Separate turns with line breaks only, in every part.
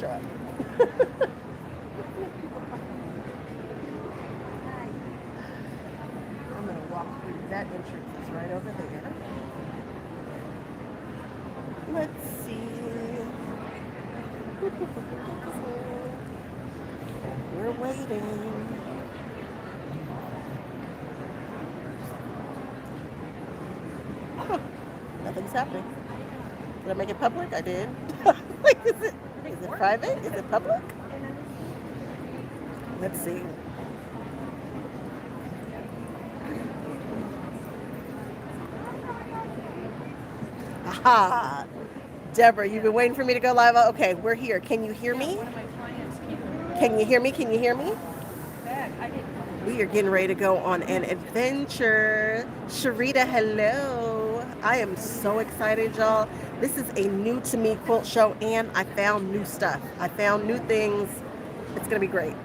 shop. I'm going to walk through that entrance. It's right over there. Let's see. We're waiting. Huh. Nothing's happening. Did I make it public? I did. Like, is it private? Is it public? Let's see. Aha! Deborah, you've been waiting for me to go live? Okay, we're here. Can you hear me? Can you hear me? Can you hear me? We are getting ready to go on an adventure. Sharita, hello. I am so excited, y'all. This is a new to me quilt show, and I found new stuff. I found new things. It's going to be great.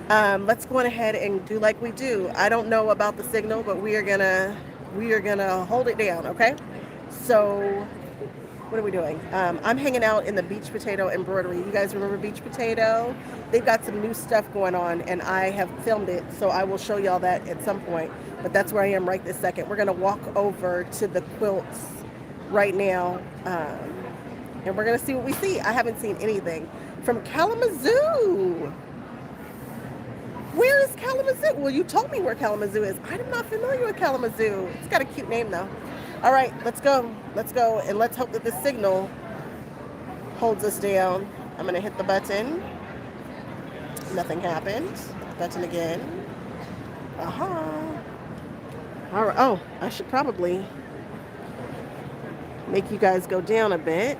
Let's go on ahead and do like we do. I don't know about the signal, but we are gonna hold it down, okay? So what are we doing? I'm hanging out in the Beach Potato embroidery. You guys remember Beach Potato? They've got some new stuff going on, and I have filmed it, so I will show y'all that at some point. But that's where I am right this second. We're going to walk over to the quilts right now, and we're going to see what we see. I haven't seen anything from Kalamazoo. Where is Kalamazoo? Well, you told me where Kalamazoo is. I'm not familiar with Kalamazoo. It's got a cute name, though. All right, let's go. Let's go, and let's hope that this signal holds us down. I'm going to hit the button. Nothing happened. Button again. Aha. All right. Oh, I should probably make you guys go down a bit.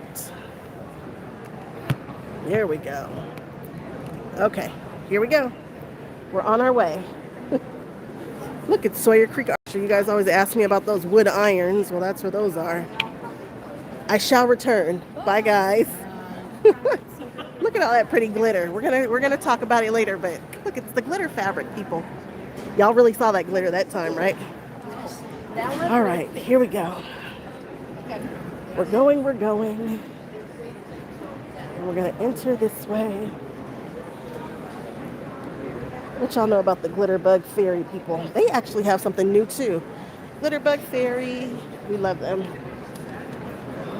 There we go. Okay, here we go. We're on our way. Look at Sawyer Creek. You guys always ask me about those wood irons. Well, that's where those are. I shall return. Bye, guys. Look at all that pretty glitter. We're gonna talk about it later, but look, it's the glitter fabric, people. Y'all really saw that glitter that time, right? All right, here we go. We're going. And we're gonna enter this way. What y'all know about the Glitter Bug Fairy people? They actually have something new too. Glitter Bug Fairy, we love them.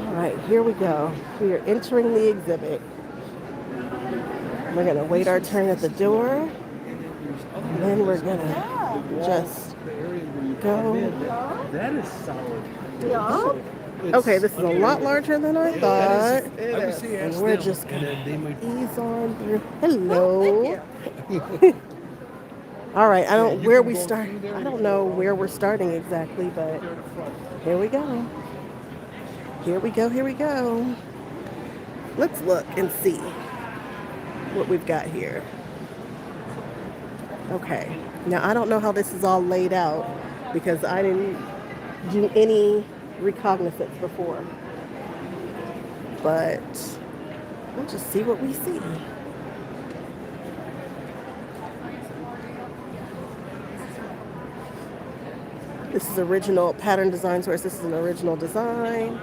All right, here we go. We are entering the exhibit. We're gonna wait our turn at the door. And then we're gonna just go.
That is solid.
Yeah. Okay, this is a lot larger than I thought. And we're just gonna ease on through. Hello. All right, I don't know where we're starting exactly, but here we go. Here we go. Let's look and see what we've got here. Okay, now I don't know how this is all laid out because I didn't do any recognizance before, but we'll just see what we see. This is original pattern design source. This is an original design.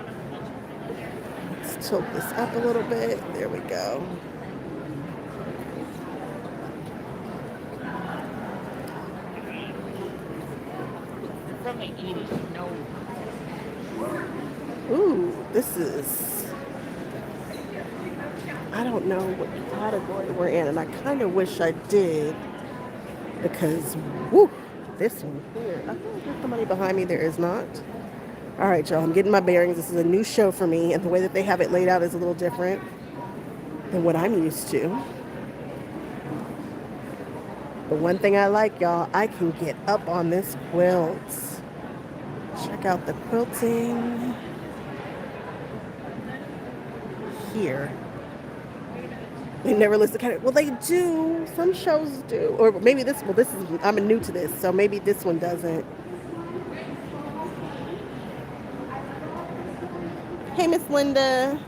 Let's tilt this up a little bit. There we go.
From the 80s, no.
Ooh, this is, I don't know what category we're in, and I kind of wish I did because, woo, this one here. I feel like there's somebody behind me. There is not. All right, y'all, I'm getting my bearings. This is a new show for me, and the way that they have it laid out is a little different than what I'm used to. But one thing I like, y'all, I can get up on this quilt. Check out the quilting here. They never list the category. Well, they do. Some shows do. Or maybe this, well, this is, I'm new to this, so maybe this one doesn't. Hey, Miss Linda.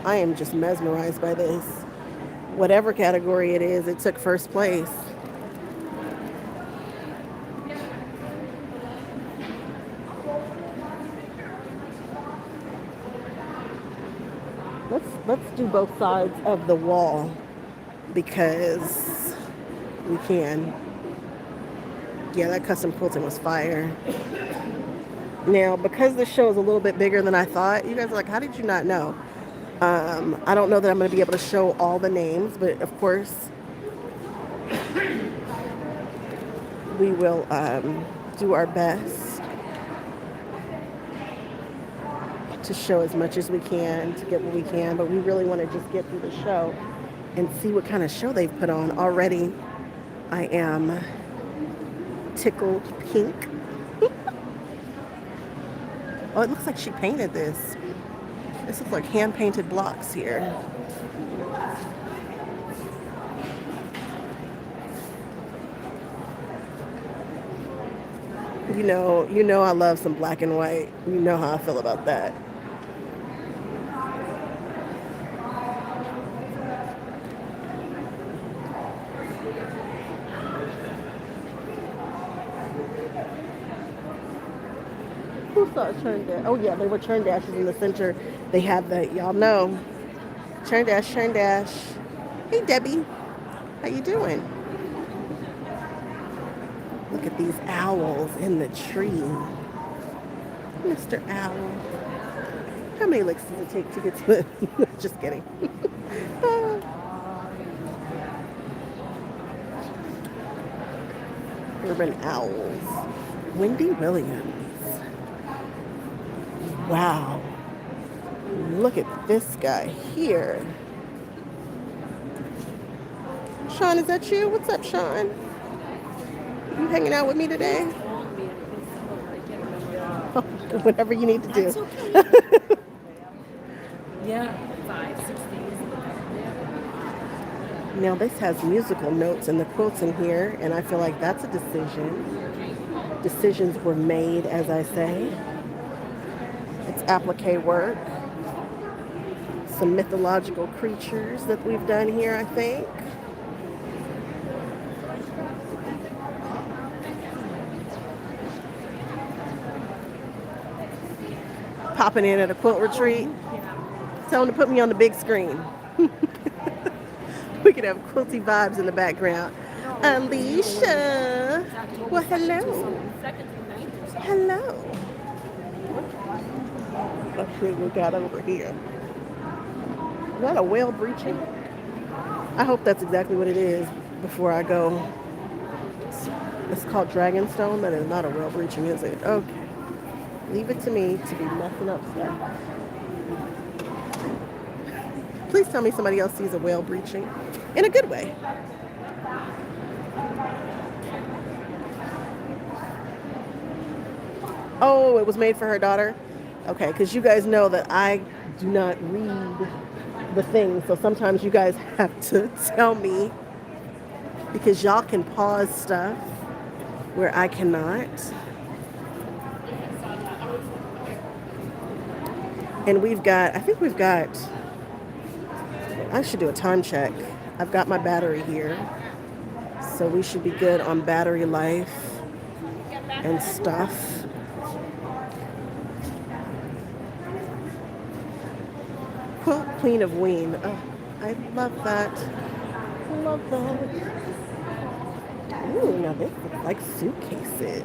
I am just mesmerized by this. Whatever category it is, it took first place. do both sides of the wall because we can. Yeah, that custom quilting was fire. Now, because this show is a little bit bigger than I thought, you guys are like, how did you not know? I don't know that I'm going to be able to show all the names, but of course, we will do our best to show as much as we can, to get what we can, but we really want to just get through the show and see what kind of show they've put on. Already, I am tickled pink. Oh, it looks like she painted this. This looks like hand-painted blocks here. You know I love some black and white. You know how I feel about that. Who saw churn dash? Oh yeah, there were churn dashes in the center. They have the, y'all know, churn dash, churn dash. Hey Debbie, how you doing? Look at these owls in the tree. Mr. Owl. How many licks does it take to get to the... Just kidding. Urban owls. Wendy Williams. Wow. Look at this guy here. Sean, is that you? What's up, Sean? You hanging out with me today? Whatever you need to do.
That's okay. Yeah, 5-6 days.
Now this has musical notes and the quilts in here, and I feel like that's a decision. Decisions were made, as I say. It's applique work. Some mythological creatures that we've done here, I think. Popping in at a quilt retreat. Tell them to put me on the big screen. We could have quilty vibes in the background. Alicia. Well, hello. Hello. Let's see what we got over here. Is that a whale breaching? I hope that's exactly what it is before I go. It's called Dragonstone. That is not a whale breaching, is it? Okay. Leave it to me to be messing up stuff. Please tell me somebody else sees a whale breaching in a good way. Oh, it was made for her daughter? Okay, because you guys know that I do not read the thing, so sometimes you guys have to tell me because y'all can pause stuff where I cannot. And I should do a time check. I've got my battery here. So we should be good on battery life and stuff. Quilt Queen of Ween. Oh, I love that. I love that. Ooh, now this looks like suitcases.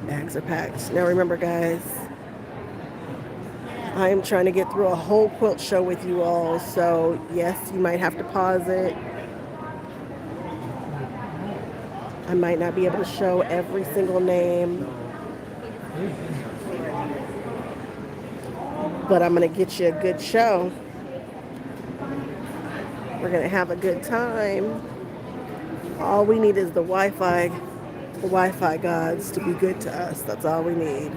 Bags are packed. Now remember, guys, I am trying to get through a whole quilt show with you all, so yes, you might have to pause it. I might not be able to show every single name, but I'm going to get you a good show. We're going to have a good time. All we need is the Wi-Fi gods to be good to us. That's all we need.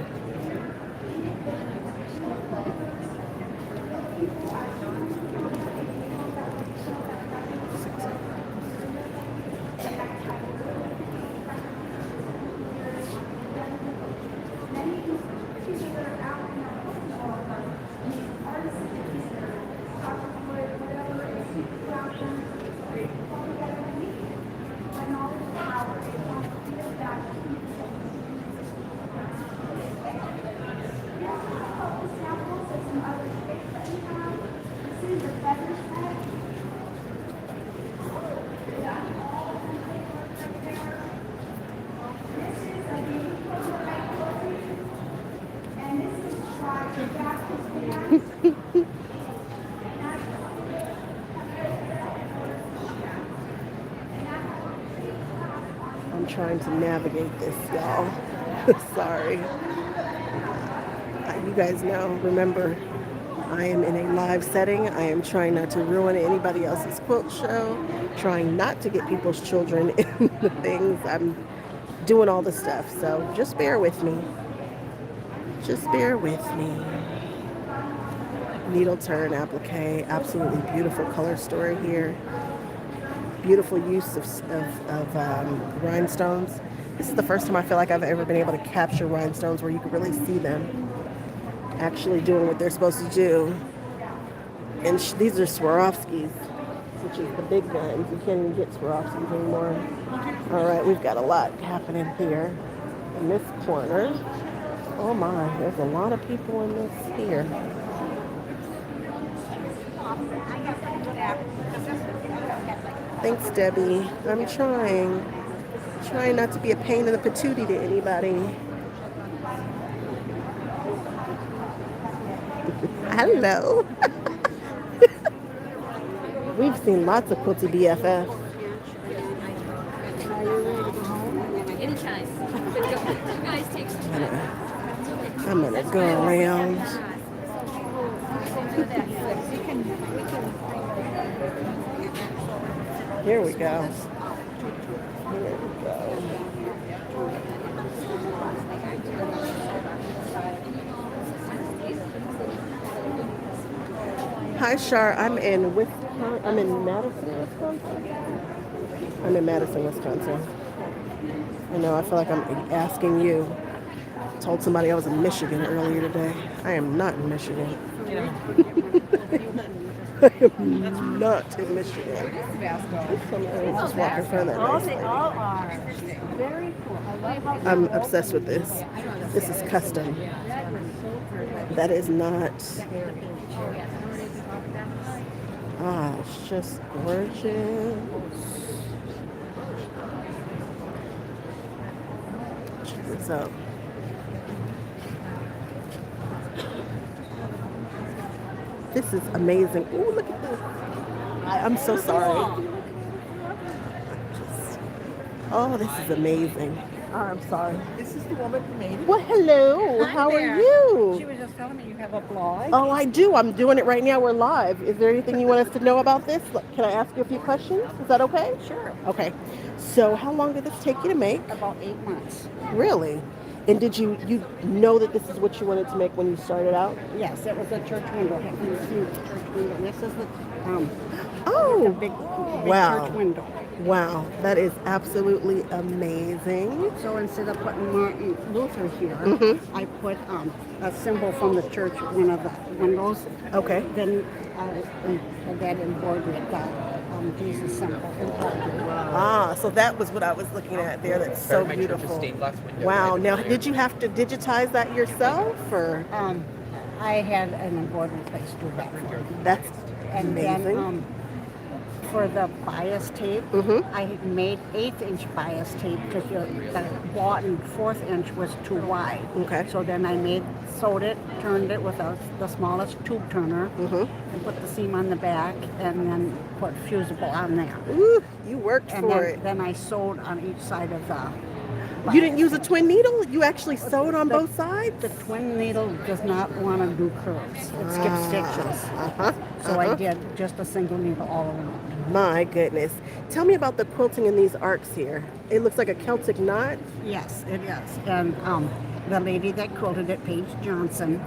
trying to navigate this, y'all. Sorry. You guys know, remember, I am in a live setting. I am trying not to ruin anybody else's quilt show, trying not to get people's children in the things. I'm doing all the stuff, so just bear with me. Just bear with me. Needle turn applique, absolutely beautiful color story here. Beautiful use of rhinestones. This is the first time I feel like I've ever been able to capture rhinestones where you can really see them actually doing what they're supposed to do. And these are Swarovskis, which is the big ones. You can't even get Swarovskis anymore. All right, we've got a lot happening here in this corner. Oh my, there's a lot of people in this here. Thanks, Debbie. I'm trying not to be a pain in the patootie to anybody. Hello. We've seen lots of quilty BFF.
Anytime. Guys, take some time.
I'm gonna go around. Here we go. Here we go. Hi, Shar. I'm in Wisconsin. I'm in Madison, Wisconsin. I'm in Madison, Wisconsin. I know. I feel like I'm asking you. I told somebody I was in Michigan earlier today. I am not in Michigan. I am not in Michigan. Just walk in front of that nice lady.
all are. Very cool. I love how
I'm obsessed with this. This is custom. That is not. Ah, it's just gorgeous. Check this out. This is amazing. Ooh, look at this. I'm so sorry. Oh, this is amazing. Oh, I'm sorry.
This is the woman who made it.
Well, hello.
Hi
How
there.
are you?
She was just telling me you have a blog.
Oh, I do. I'm doing it right now. We're live. Is there anything you want us to know about this? Can I ask you a few questions? Is that okay?
Sure.
Okay. So how long did this take you to make?
About 8 months.
Really? And did you know that this is what you wanted to make when you started out?
Yes, it was a church window. Have you seen the church window? This is the
Oh,
big
wow.
church window.
Wow. That is absolutely amazing.
So instead of putting Martin Luther here, I put a symbol from the church, one of the windows.
Okay.
Then I had that embroidered, Jesus symbol embroidered.
Ah, so that was what I was looking at there. That's so beautiful. Wow. Now, did you have to digitize that yourself, or?
I had an embroidery place do that for me.
That's
And
amazing.
then for the bias tape, I made 1/8" bias tape because the boughten 1/4" was too wide.
Okay.
So then I sewed it, turned it with the smallest tube turner, and put the seam on the back, and then put fusible on there.
Ooh, you worked
And
for it.
then I sewed on each side of the.
You didn't use a twin needle? You actually sewed on both sides?
The twin needle does not want to do curves. It skips stitches. So I did just a single needle all around.
My goodness. Tell me about the quilting in these arcs here. It looks like a Celtic knot.
Yes, it is. And the lady that quilted it, Paige Johnson,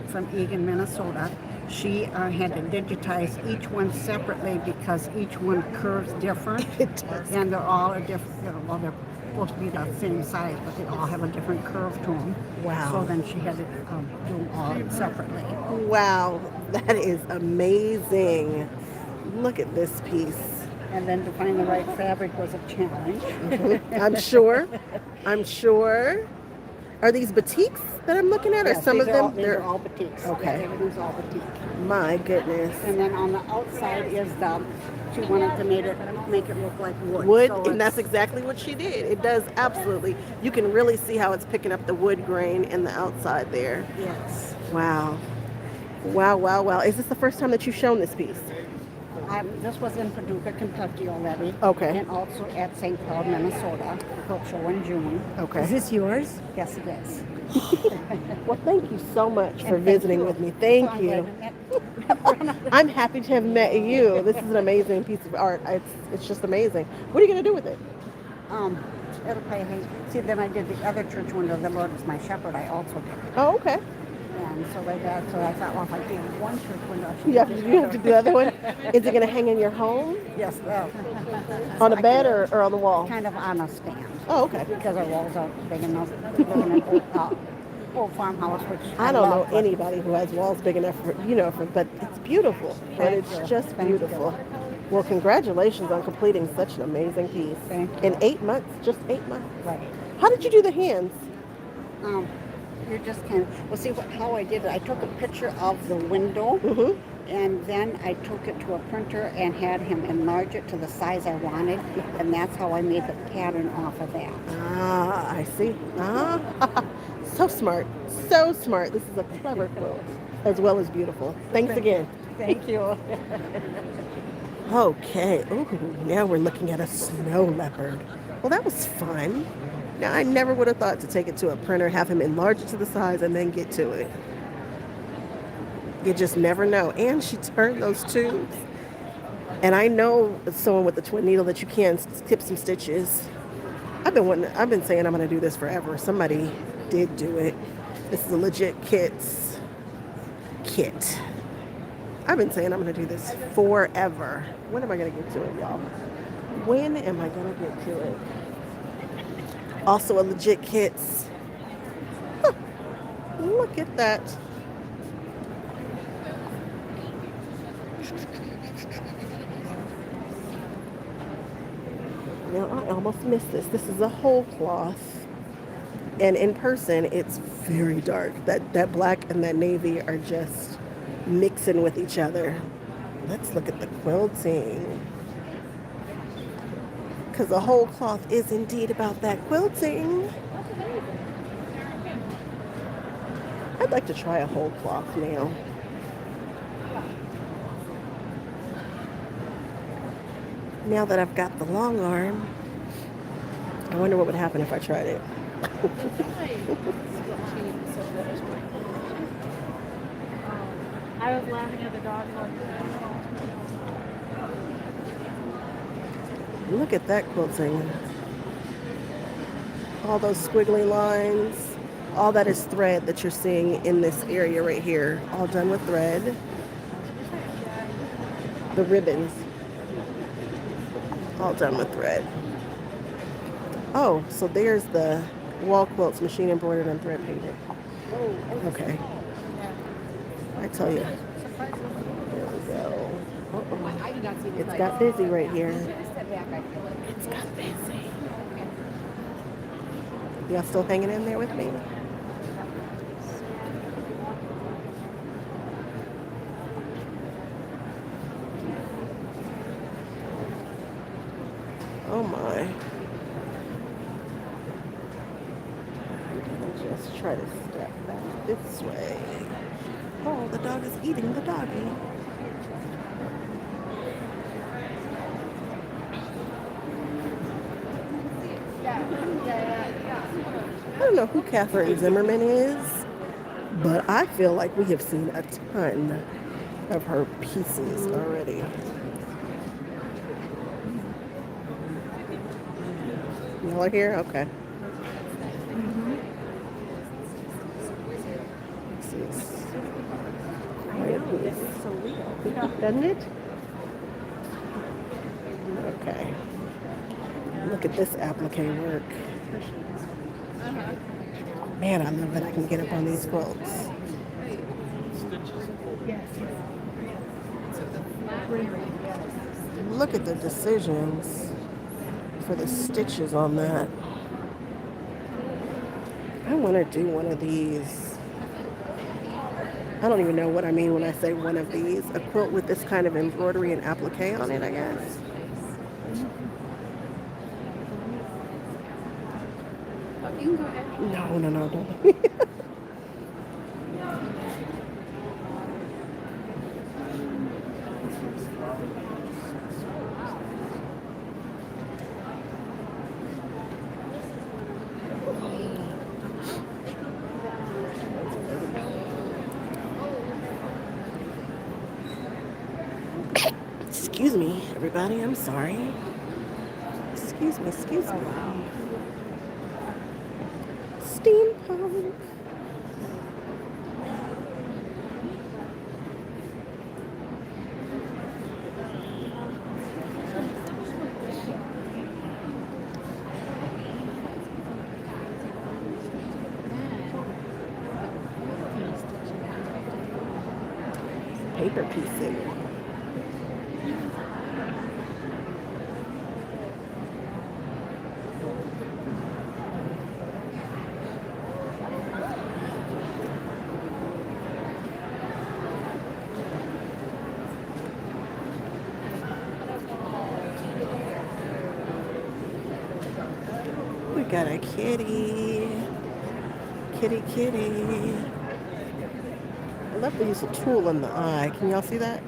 from Eagan, Minnesota, she had to digitize each one separately because each one curves different.
It does.
And they're all a different, well, they're supposed to be the same size, but they all have a different curve to them.
Wow.
So then she had to do them all separately.
Wow, that is amazing. Look at this piece.
And then to find the right fabric was a challenge.
I'm sure. I'm sure. Are these batiks that I'm looking at, or
Yes,
some of
these are
them?
all, these are all batiks.
Okay.
Everything's all batik.
My goodness.
And then on the outside is she wanted to make it look like wood.
Wood,
So
and that's
it's-
exactly what she did. It does, absolutely. You can really see how it's picking up the wood grain in the outside there.
Yes.
Wow. Wow, wow, wow. Is this the first time that you've shown this piece?
This was in Paducah, Kentucky already.
Okay.
And also at St. Paul, Minnesota, the Quilt Show in June.
Okay.
Is this yours?
Yes, it is.
Well, thank you so much for
And thank
visiting
you.
with me. Thank
So I'm
you.
glad we met.
I'm happy to have met you. This is an amazing piece of art. It's just amazing. What are you going to do with it?
It'll probably hang. See, then I did the other church window. The Lord is my shepherd. I also did.
Oh, okay.
And so like that. So I thought, well, if I did one church window, I should
You
do
have to do the other one. Is it going to hang in your home?
Yes,
On a bed or on the wall?
kind of on a stand.
Oh, okay.
Because our walls aren't big enough. We live in an old farmhouse, which
I don't know
love, but-
anybody who has walls big enough for, but it's beautiful. And
Thank
it's
you.
just
Thank you.
beautiful. Well, congratulations on completing such an amazing piece.
Thank you.
In 8 months, just 8 months.
Right.
How did you do the hands?
You're just kind of, well, see how I did it. I took a picture of the window,
Mm-hmm.
and then I took it to a printer and had him enlarge it to the size I wanted, and that's how I made the pattern off of that.
Ah, I see. Ah, so smart. So smart. This is a clever quilt, as well as beautiful. Thanks again.
Thank you.
Okay. Ooh, now we're looking at a snow leopard. Well, that was fun. Now, I never would have thought to take it to a printer, have him enlarge it to the size, and then get to it. You just never know. And she turned those tubes. And I know sewing with the twin needle that you can skip some stitches. I've been saying I'm going to do this forever. Somebody did do it. This is a legit kit. I've been saying I'm going to do this forever. When am I going to get to it, y'all? When am I going to get to it? Also a legit kits. Huh. Look at that. Now I almost missed this. This is a whole cloth. And in person, it's very dark. That black and that navy are just mixing with each other. Let's look at the quilting. Because the whole cloth is indeed about that quilting. I'd like to try a whole cloth now. Now that I've got the long arm, I wonder what would happen if I tried it.
I was laughing at the dog.
Look at that quilting. All those squiggly lines. All that is thread that you're seeing in this area right here. All done with thread. The ribbons. All done with thread. Oh, so there's the wall quilts, machine embroidered and thread painted. Okay. I tell you. There we go. Uh-oh. It's got busy right here. It's got busy. Y'all still hanging in there with me? Oh my. I'm gonna just try to step back this way. Oh, the dog is eating the doggy. I don't know who Catherine Zimmerman is, but I feel like we have seen a ton of her pieces already. Y'all are here? Okay. This is quite a piece. Doesn't it? Okay. Look at this applique work. Man, I love that I can get up on these quilts. Look at the decisions for the stitches on that. I want to do one of these. I don't even know what I mean when I say one of these. A quilt with this kind of embroidery and applique on it, I guess. No, don't. Excuse me, everybody. I'm sorry. Excuse me, excuse me. Steampunk. Paper piecing. We got a kitty. Kitty, kitty. I love to use a tool in the eye. Can y'all see that?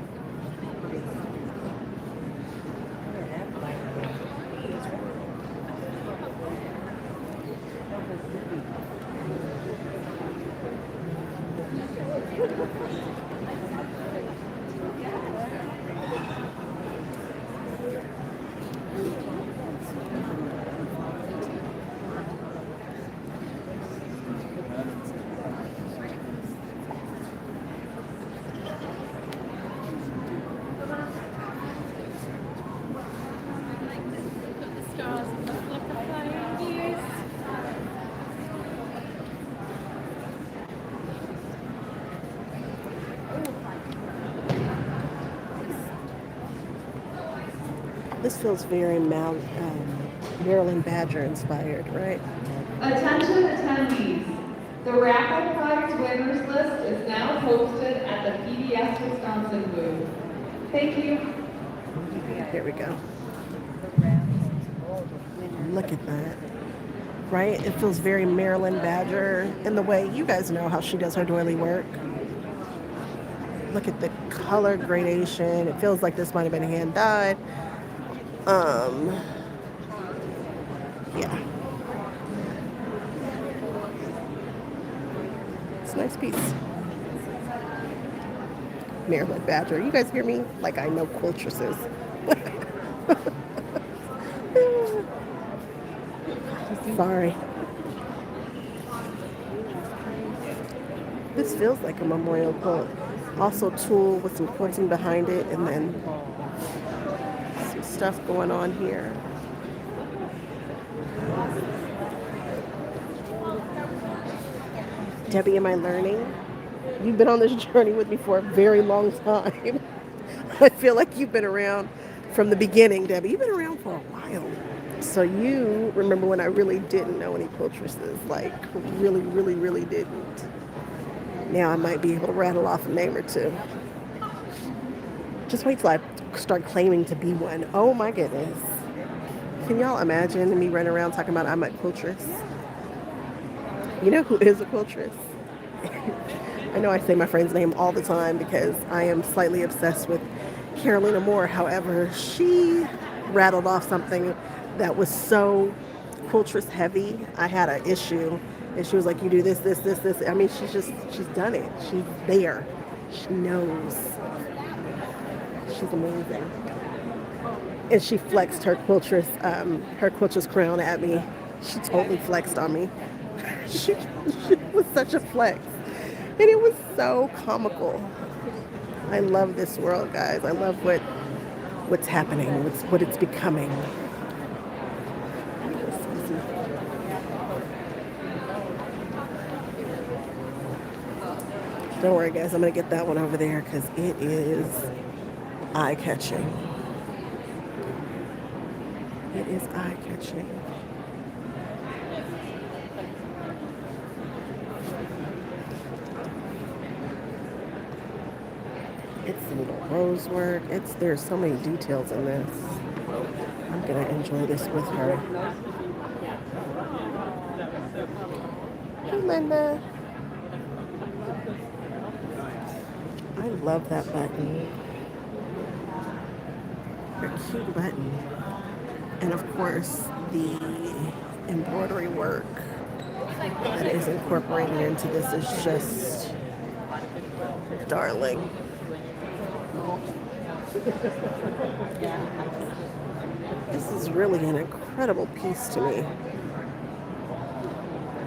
This feels very Maryland Badger inspired, right?
Attention attendees. The raffle prize winners list is now posted at the PBS Wisconsin booth. Thank you.
Here we go. Look at that. Right? It feels very Maryland Badger in the way you guys know how she does her doily work. Look at the color gradation. It feels like this might have been hand dyed. Yeah. It's a nice piece. Maryland Badger. You guys hear me? Like I know quiltresses. Sorry. This feels like a memorial quilt. Also tulle with some quilting behind it, and then some stuff going on here. Debbie, am I learning? You've been on this journey with me for a very long time. I feel like you've been around from the beginning, Debbie. You've been around for a while. So you remember when I really didn't know any quiltresses, like really, really, really didn't. Now I might be able to rattle off a name or two. Just wait till I start claiming to be one. Oh my goodness. Can y'all imagine me running around talking about I'm a quiltress? You know who is a quiltress? I know I say my friend's name all the time because I am slightly obsessed with Carolina Moore. However, she rattled off something that was so quiltress heavy. I had an issue. And she was like, you do this, this, this, this. I mean, she's done it. She's there. She knows. She's amazing. And she flexed her quiltress crown at me. She totally flexed on me. She was such a flex. And it was so comical. I love this world, guys. I love what's happening, what it's becoming. Don't worry, guys. I'm going to get that one over there because it is eye-catching. It is eye-catching. It's a little rose work. There's so many details in this. I'm going to enjoy this with her. Hey, Linda. I love that button. A cute button. And of course, the embroidery work that is incorporated into this is just darling. This is really an incredible piece to me.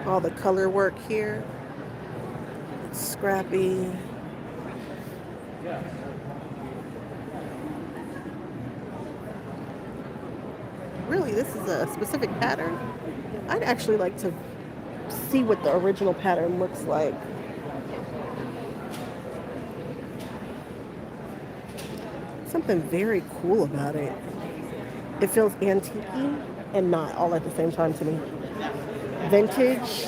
All the color work here. It's scrappy. Really, this is a specific pattern. I'd actually like to see what the original pattern looks like. Something very cool about it. It feels antique-y and not all at the same time to me. Vintage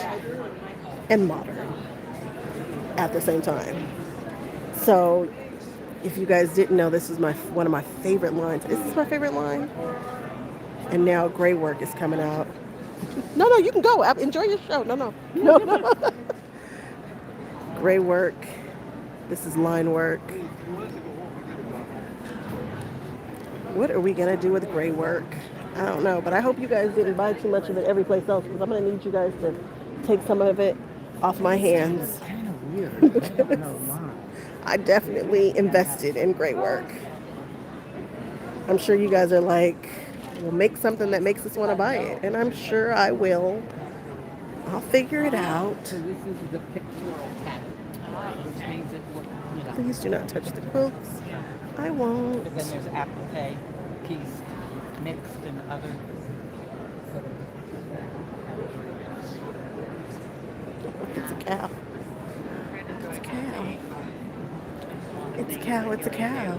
and modern at the same time. So if you guys didn't know, this is one of my favorite lines. This is my favorite line. And now gray work is coming out. No, you can go. Enjoy your show. No. Gray work. This is line work. What are we going to do with gray work? I don't know, but I hope you guys didn't buy too much of it every place else, because I'm going to need you guys to take some of it off my hands.
It's kind of weird. I don't know why.
I definitely invested in gray work. I'm sure you guys are like, we'll make something that makes us want to buy it. And I'm sure I will. I'll figure it out.
So this is the pictorial pattern, which means it will, you know.
Please do not touch the quilts. I won't.
But then there's applique, piece, mixed, and other.
It's a cow. It's a cow. It's a cow. It's a cow.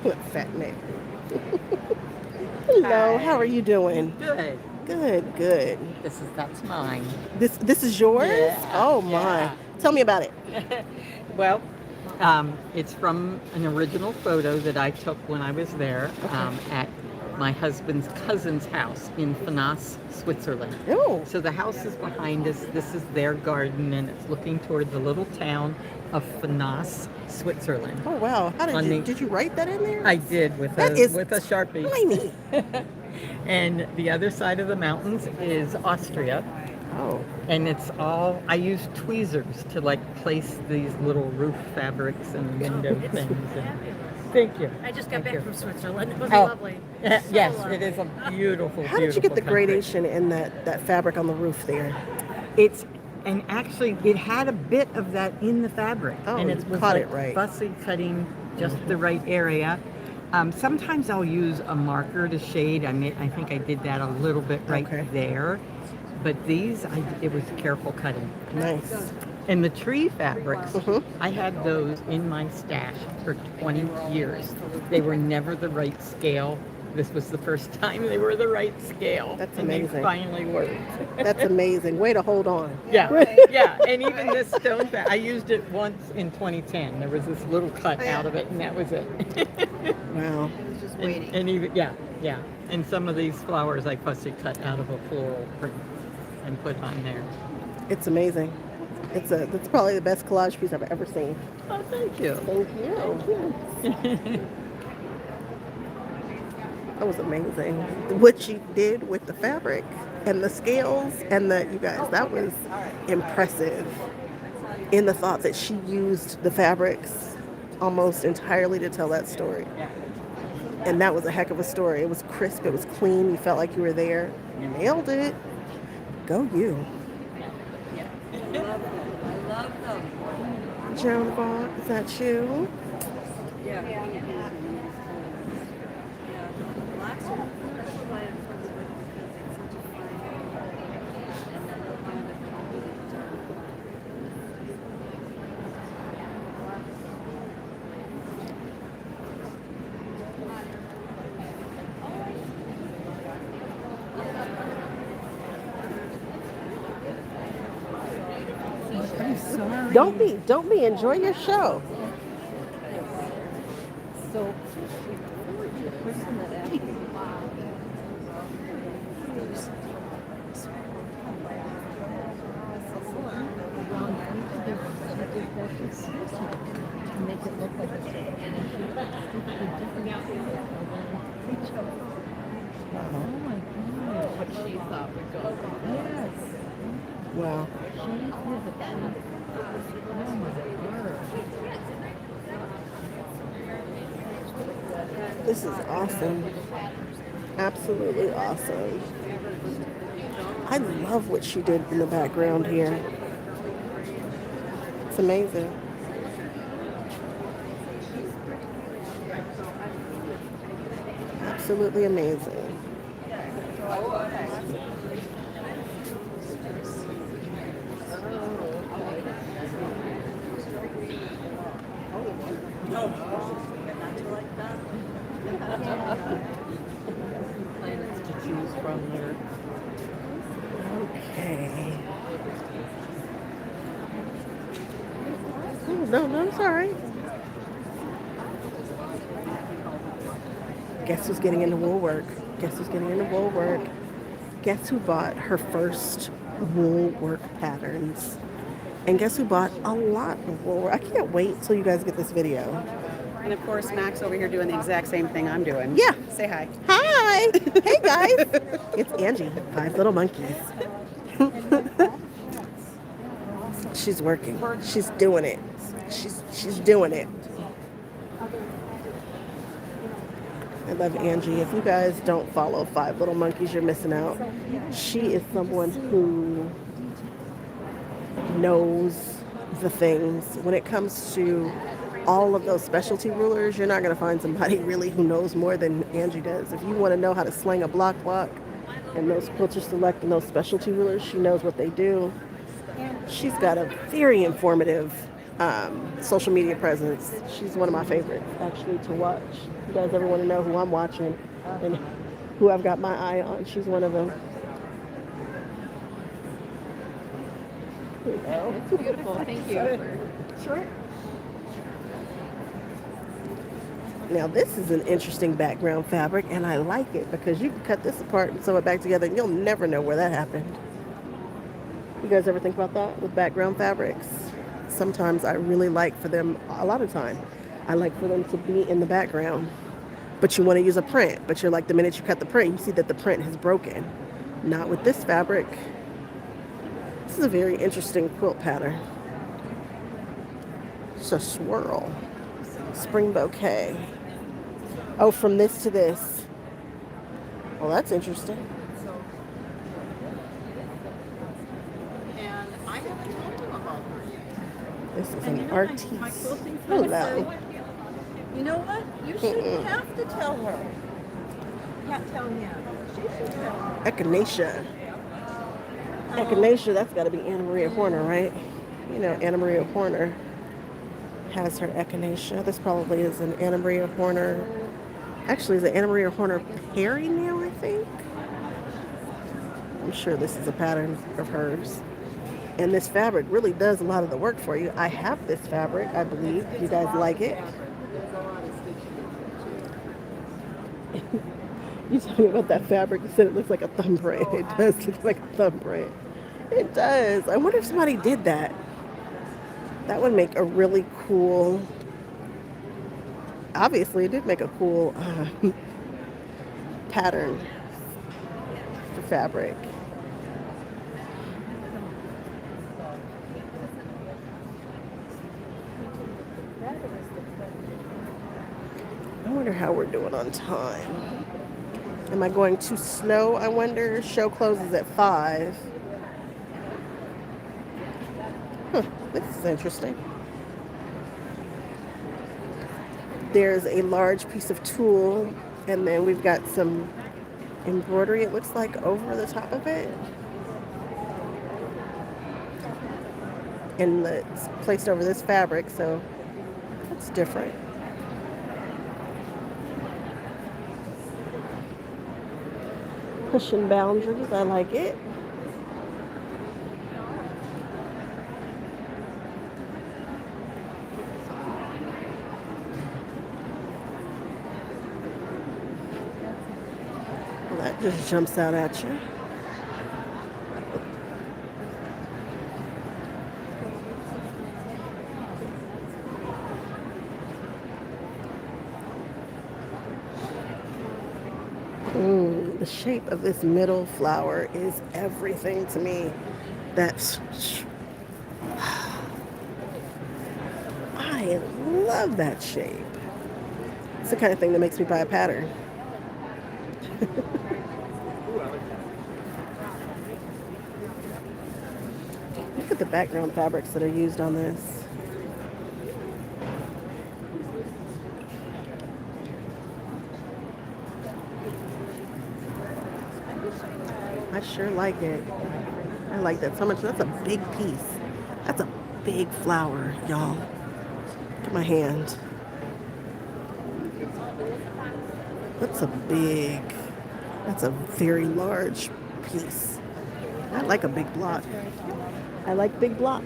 What fat neck. Hello, how are you doing?
Good.
Good.
That's mine.
This is yours?
Yeah,
Oh my.
yeah.
Tell me about it.
Well, it's from an original photo that I took when I was there at my husband's cousin's house in Finas, Switzerland.
Oh.
So the house is behind us. This is their garden, and it's looking toward the little town of Finas, Switzerland.
Oh wow. Did you write that in there?
I did with a Sharpie.
Tiny.
And the other side of the mountains is Austria.
Oh.
And it's all, I use tweezers to like place these little roof fabrics and window things. Thank you.
I just got back from Switzerland. It was
Oh,
lovely.
Yes, it is a beautiful,
How did you get the
country.
gradation in that fabric on the roof there?
And actually it had a bit of that in the fabric.
Oh,
and
you
it was
caught
like
it right.
fussy cutting just the right area. Sometimes I'll use a marker to shade. I think I did that a little bit right
Okay.
there. But these, it was careful cutting.
Nice.
And the tree fabrics,
Mhm.
I had those in my stash for 20 years. They were never the right scale. This was the first time they were the right scale.
That's
and
amazing.
They finally worked.
That's amazing. Way to hold on.
Yeah. And even this stone I used it once in 2010. There was this little cut out of it, and that was it.
Wow.
And even, yeah. And some of these flowers I fussy cut out of a floral print and put on there.
It's amazing. That's probably the best collage piece I've ever seen.
Oh, thank you.
Thank you. That was amazing. What she did with the fabric and the scales and you guys, that was impressive. In the thought that she used the fabrics almost entirely to tell that story. And that was a heck of a story. It was crisp, it was clean, you felt like you were there. You nailed it. Go you. Joan Vaughn, is that you? Don't be. Enjoy your show.
So,
What she thought would go.
Wow. This is awesome. Absolutely awesome. I love what she did in the background here. It's amazing. Absolutely amazing.
Planets to choose from there.
Okay. Oh, no, I'm sorry. Guess who's getting into wool work? Guess who's getting into wool work? Guess who bought her first wool work patterns? And guess who bought a lot of wool work? I can't wait till you guys get this video.
And of course, Max over here doing the exact same thing I'm doing.
Yeah.
Say hi.
Hi! Hey guys! It's Angie, 5 Little Monkeys. She's working. She's doing it. She's doing it. I love Angie. If you guys don't follow 5 Little Monkeys, you're missing out. She is someone who knows the things. When it comes to all of those specialty rulers, you're not going to find somebody really who knows more than Angie does. If you want to know how to sling a block and those Quilter Select and those specialty rulers, she knows what they do. She's got a very informative social media presence. She's one of my favorites, actually, to watch. If you guys ever want to know who I'm watching and who I've got my eye on, she's one of them. Here we go.
It's beautiful. Thank you.
Sure. Now this is an interesting background fabric, and I like it because you can cut this apart and sew it back together and you'll never know where that happened. You guys ever think about that with background fabrics? Sometimes I really like for them, a lot of time, I like for them to be in the background, but you want to use a print, but you're like, the minute you cut the print, you see that the print has broken. Not with this fabric. This is a very interesting quilt pattern. It's a swirl. Spring bouquet. Oh, from this to this. Well, that's interesting.
And I haven't told him about her yet.
This is
And you
an
know,
artiste.
my quilting friend
Hello.
said, you know what? You shouldn't have to tell her. Can't tell him. She should tell her.
Echinacea. Echinacea, that's got to be Anna Maria Horner, right? You know, Anna Maria Horner has her echinacea. This probably is an Anna Maria Horner. Actually, it's an Anna Maria Horner Perry nail, I think. I'm sure this is a pattern of hers. And this fabric really does a lot of the work for you. I have this fabric, I believe. You guys like it? You told me about that fabric. You said it looks like a thumbprint. It does look like a thumbprint. It does. I wonder if somebody did that. That would make a really cool, obviously it did make a cool pattern for fabric. I wonder how we're doing on time. Am I going too slow, I wonder? Show closes at 5. This is interesting. There's a large piece of tulle, and then we've got some embroidery, it looks like, over the top of it. And it's placed over this fabric, so that's different. Pushing boundaries, I like it. That just jumps out at you. The shape of this middle flower is everything to me. That's I love that shape. It's the kind of thing that makes me buy a pattern. Look at the background fabrics that are used on this. I sure like it. I like that so much. That's a big piece. That's a big flower, y'all. Look at my hand. That's a very large piece. I like a big block. I like big blocks.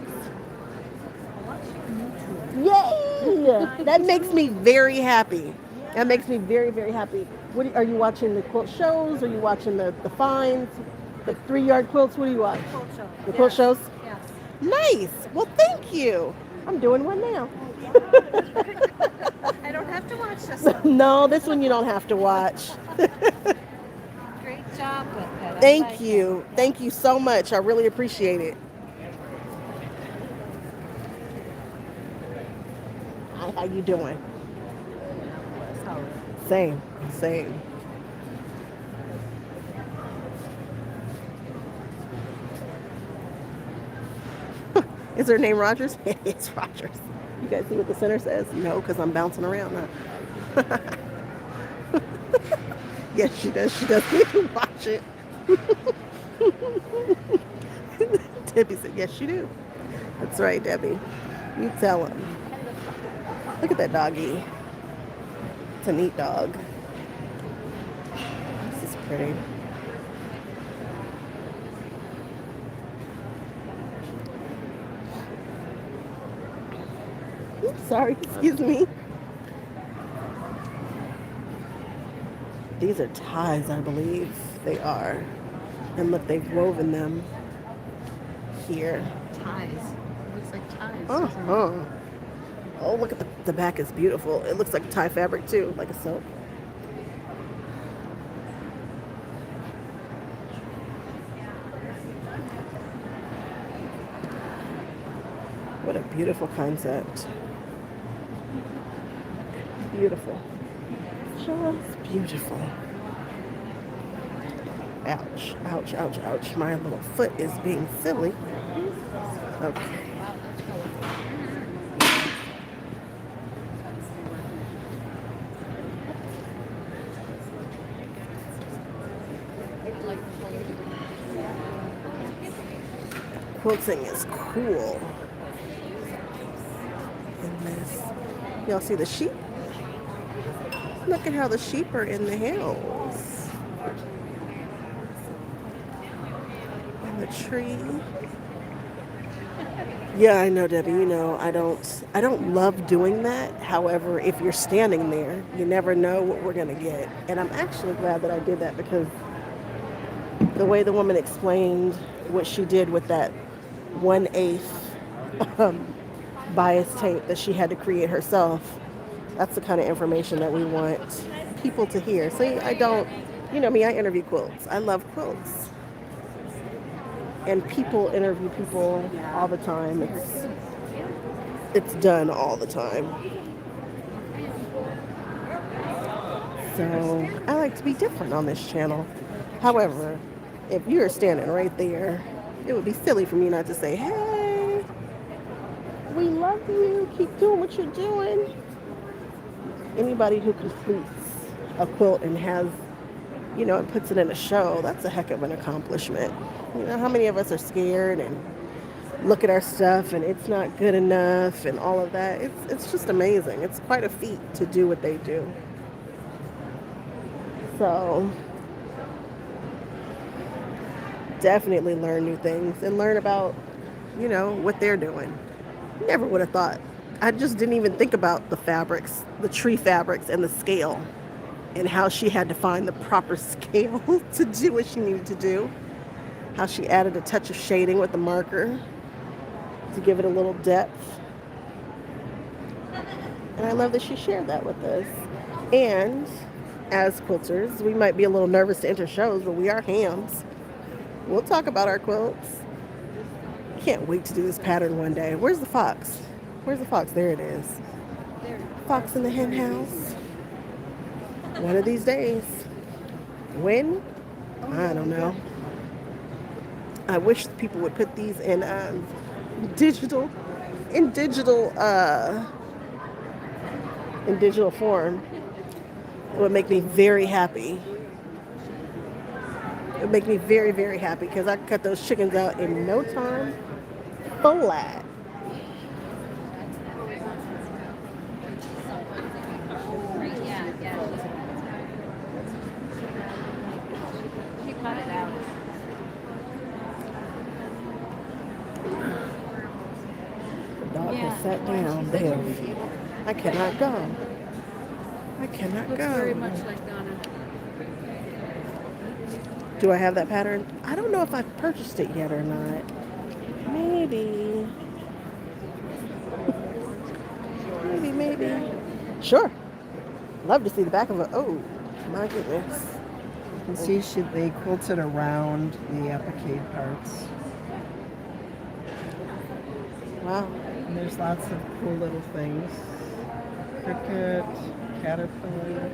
Yay! That makes me very happy. That makes me very, very happy. Are you watching the quilt shows? Are you watching the finds? The 3-yard quilts? What do you watch?
Quilt show.
The quilt shows?
Yes.
Nice. Well, thank you. I'm doing one now.
I don't have to watch this one.
No, this one you don't have to watch.
Great job with it. I
Thank
like
you. Thank you so much. I really appreciate it. Hi, how you doing? Same. Is her name Rogers? It's Rogers. You guys see what the center says? No, because I'm bouncing around now. Yes, she does. She does. Watch it. Debbie said, yes, you do. That's right, Debbie. You tell him. Look at that doggy. It's a neat dog. This is pretty. Oops, sorry, excuse me. These are ties, I believe they are. And look, they've woven them here.
Ties. Looks like ties.
Uh-huh. Oh, look at the back is beautiful. It looks like tie fabric too, like a silk. What a beautiful concept. Beautiful. Just beautiful. Ouch, ouch, ouch, ouch. My little foot is being silly. Okay. Quilting is cool. And this, y'all see the sheep? Look at how the sheep are in the hills. And the tree. Yeah, I know, Debbie. You know, I don't love doing that. However, if you're standing there, you never know what we're gonna get. And I'm actually glad that I did that, because the way the woman explained what she did with that 1/8 bias tape that she had to create herself, that's the kind of information that we want people to hear. See, I don't, you know me, I interview quilts. I love quilts. And people interview people all the time. It's done all the time. So I like to be different on this channel. However, if you're standing right there, it would be silly for me not to say, hey, we love you. Keep doing what you're doing. Anybody who completes a quilt and has, you know, and puts it in a show, that's a heck of an accomplishment. You know, how many of us are scared and look at our stuff and it's not good enough and all of that? It's just amazing. It's quite a feat to do what they do. So definitely learn new things and learn about, you know, what they're doing. Never would have thought. I just didn't even think about the fabrics, the tree fabrics and the scale, and how she had to find the proper scale to do what she needed to do. How she added a touch of shading with the marker to give it a little depth. And I love that she shared that with us. And as quilters, we might be a little nervous to enter shows, but we are hams. We'll talk about our quilts. Can't wait to do this pattern one day. Where's the fox? Where's the fox? There it is. Fox in the hen house. One of these days. When? I don't know. I wish people would put these in digital form. It would make me very happy. It would make me very, very happy because I could cut those chickens out in no time. Flat. The dog has sat down there. I cannot go. I cannot go.
Very much like Donna.
Do I have that pattern? I don't know if I've purchased it yet or not. Maybe. Maybe. Sure. Love to see the back of it. Oh, my goodness.
You can see they quilted around the applique parts.
Wow.
And there's lots of cool little things. Cricket, caterpillar,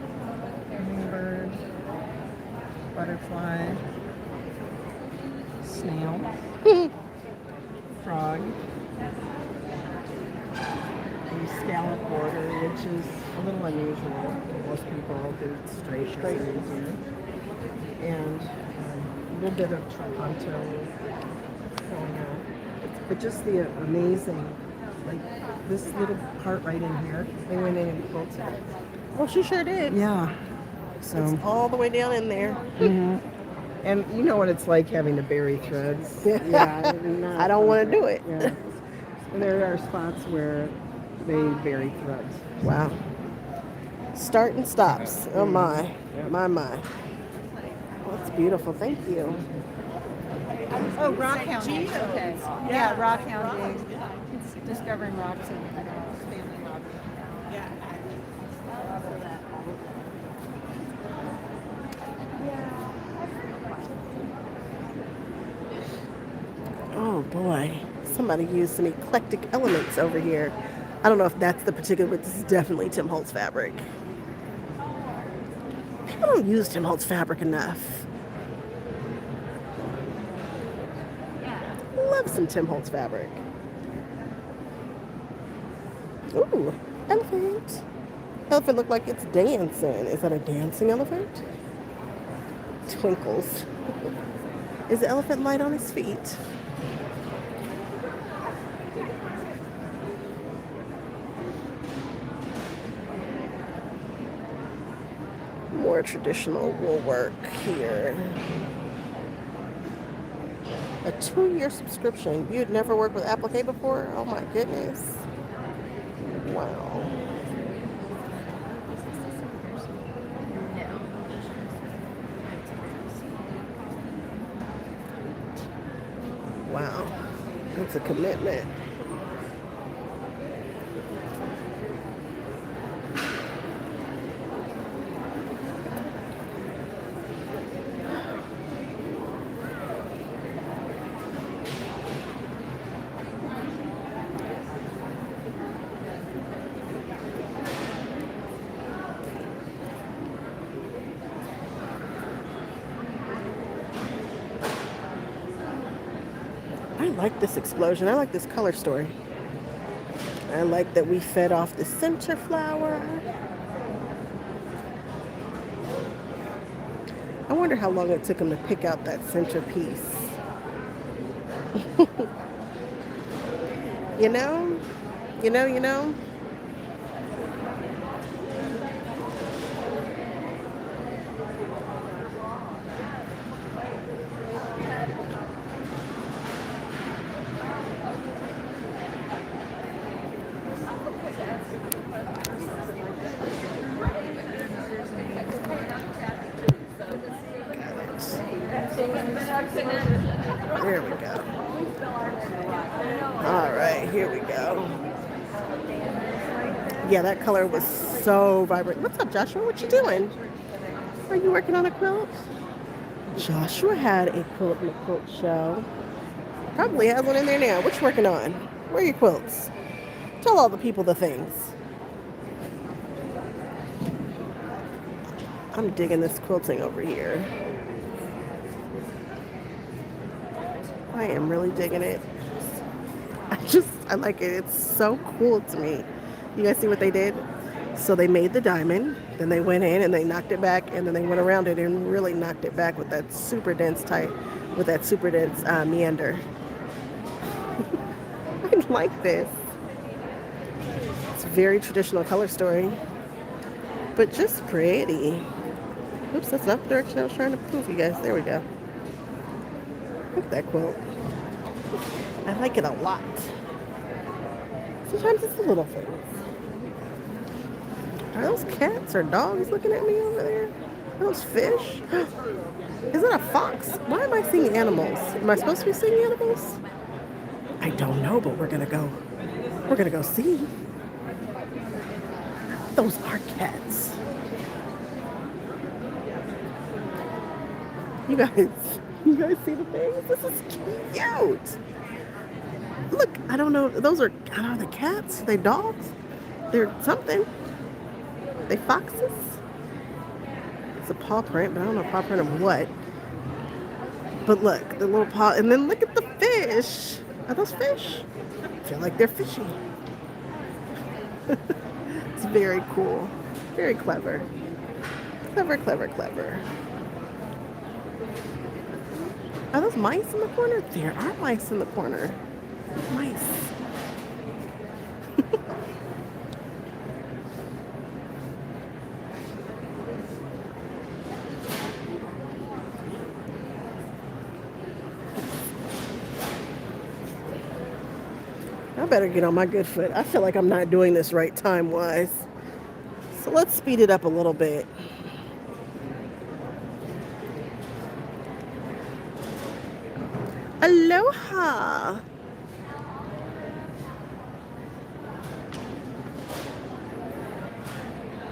hummingbird, butterfly, snail, frog, a scallop border, which is a little unusual. Most people do straight easier. And a little bit of trapunto going on. But just the amazing, like this little part right in here, they went in and quilted it.
Oh, she sure did.
Yeah. So.
It's all the way down in there.
Mhm. And you know what it's like having to bury threads. Yeah,
I don't want to do it.
Yeah. And there are spots where they bury threads.
Wow. Start and stops. Oh my. My. Oh, that's beautiful. Thank you.
Oh, rock hounding. Okay. Yeah, rock hounding. It's discovering rocks and family hobby.
Oh boy. Somebody used some eclectic elements over here. I don't know if that's the particular, but this is definitely Tim Holtz fabric. People don't use Tim Holtz fabric enough. Love some Tim Holtz fabric. Ooh, elephant. Elephant look like it's dancing. Is that a dancing elephant? Twinkles. Is the elephant light on his feet? More traditional wool work here. A 2-year subscription. You'd never worked with applique before? Oh my goodness. Wow. Wow. That's a commitment. I like this explosion. I like this color story. I like that we fed off the center flower. I wonder how long it took him to pick out that center piece. You know? There we go. All right, here we go. Yeah, that color was so vibrant. What's up, Joshua? What you doing? Are you working on a quilt? Joshua had a quilt in the quilt show. Probably has one in there now. What you working on? Where are your quilts? Tell all the people the things. I'm digging this quilting over here. I am really digging it. I like it. It's so cool to me. You guys see what they did? So they made the diamond, then they went in and they knocked it back, and then they went around it and really knocked it back with that super dense meander. I like this. It's very traditional color story, but just pretty. Oops, that's not the direction I was trying to prove you guys. There we go. Look at that quilt. I like it a lot. Sometimes it's the little things. Are those cats or dogs looking at me over there? Are those fish? Is that a fox? Why am I seeing animals? Am I supposed to be seeing animals? I don't know, but we're gonna go see. Those are cats. You guys see the things? This is cute. Look, I don't know. Are they cats? Are they dogs? They're something. They foxes? It's a paw print, but I don't know paw print of what. But look, the little paw, and then look at the fish. Are those fish? I feel like they're fishy. It's very cool. Very clever. Clever, clever, clever. Are those mice in the corner? There are mice in the corner. Mice. I better get on my good foot. I feel like I'm not doing this right time-wise. So let's speed it up a little bit. Aloha!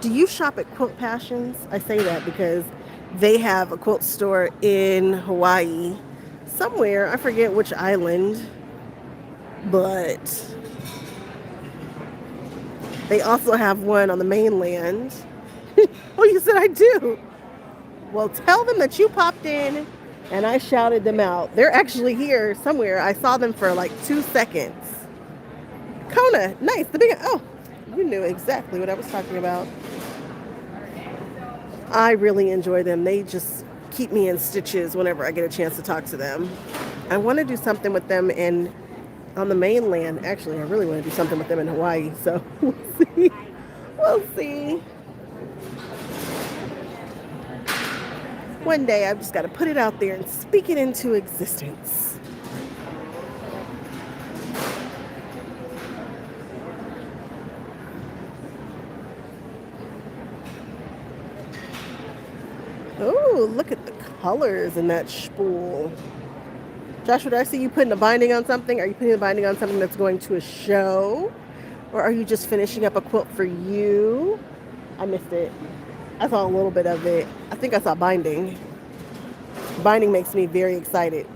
Do you shop at Quilt Passions? I say that because they have a quilt store in Hawaii. Somewhere, I forget which island. But they also have one on the mainland. Oh, you said I do? Well, tell them that you popped in and I shouted them out. They're actually here somewhere. I saw them for like 2 seconds. Kona, nice. Oh, you knew exactly what I was talking about. I really enjoy them. They just keep me in stitches whenever I get a chance to talk to them. I want to do something with them on the mainland. Actually, I really want to do something with them in Hawaii. So we'll see. We'll see. One day I've just got to put it out there and speak it into existence. Oh, look at the colors in that spool. Joshua, did I see you putting a binding on something? Are you putting a binding on something that's going to a show? Or are you just finishing up a quilt for you? I missed it. I saw a little bit of it. I think I saw binding. Binding makes me very excited.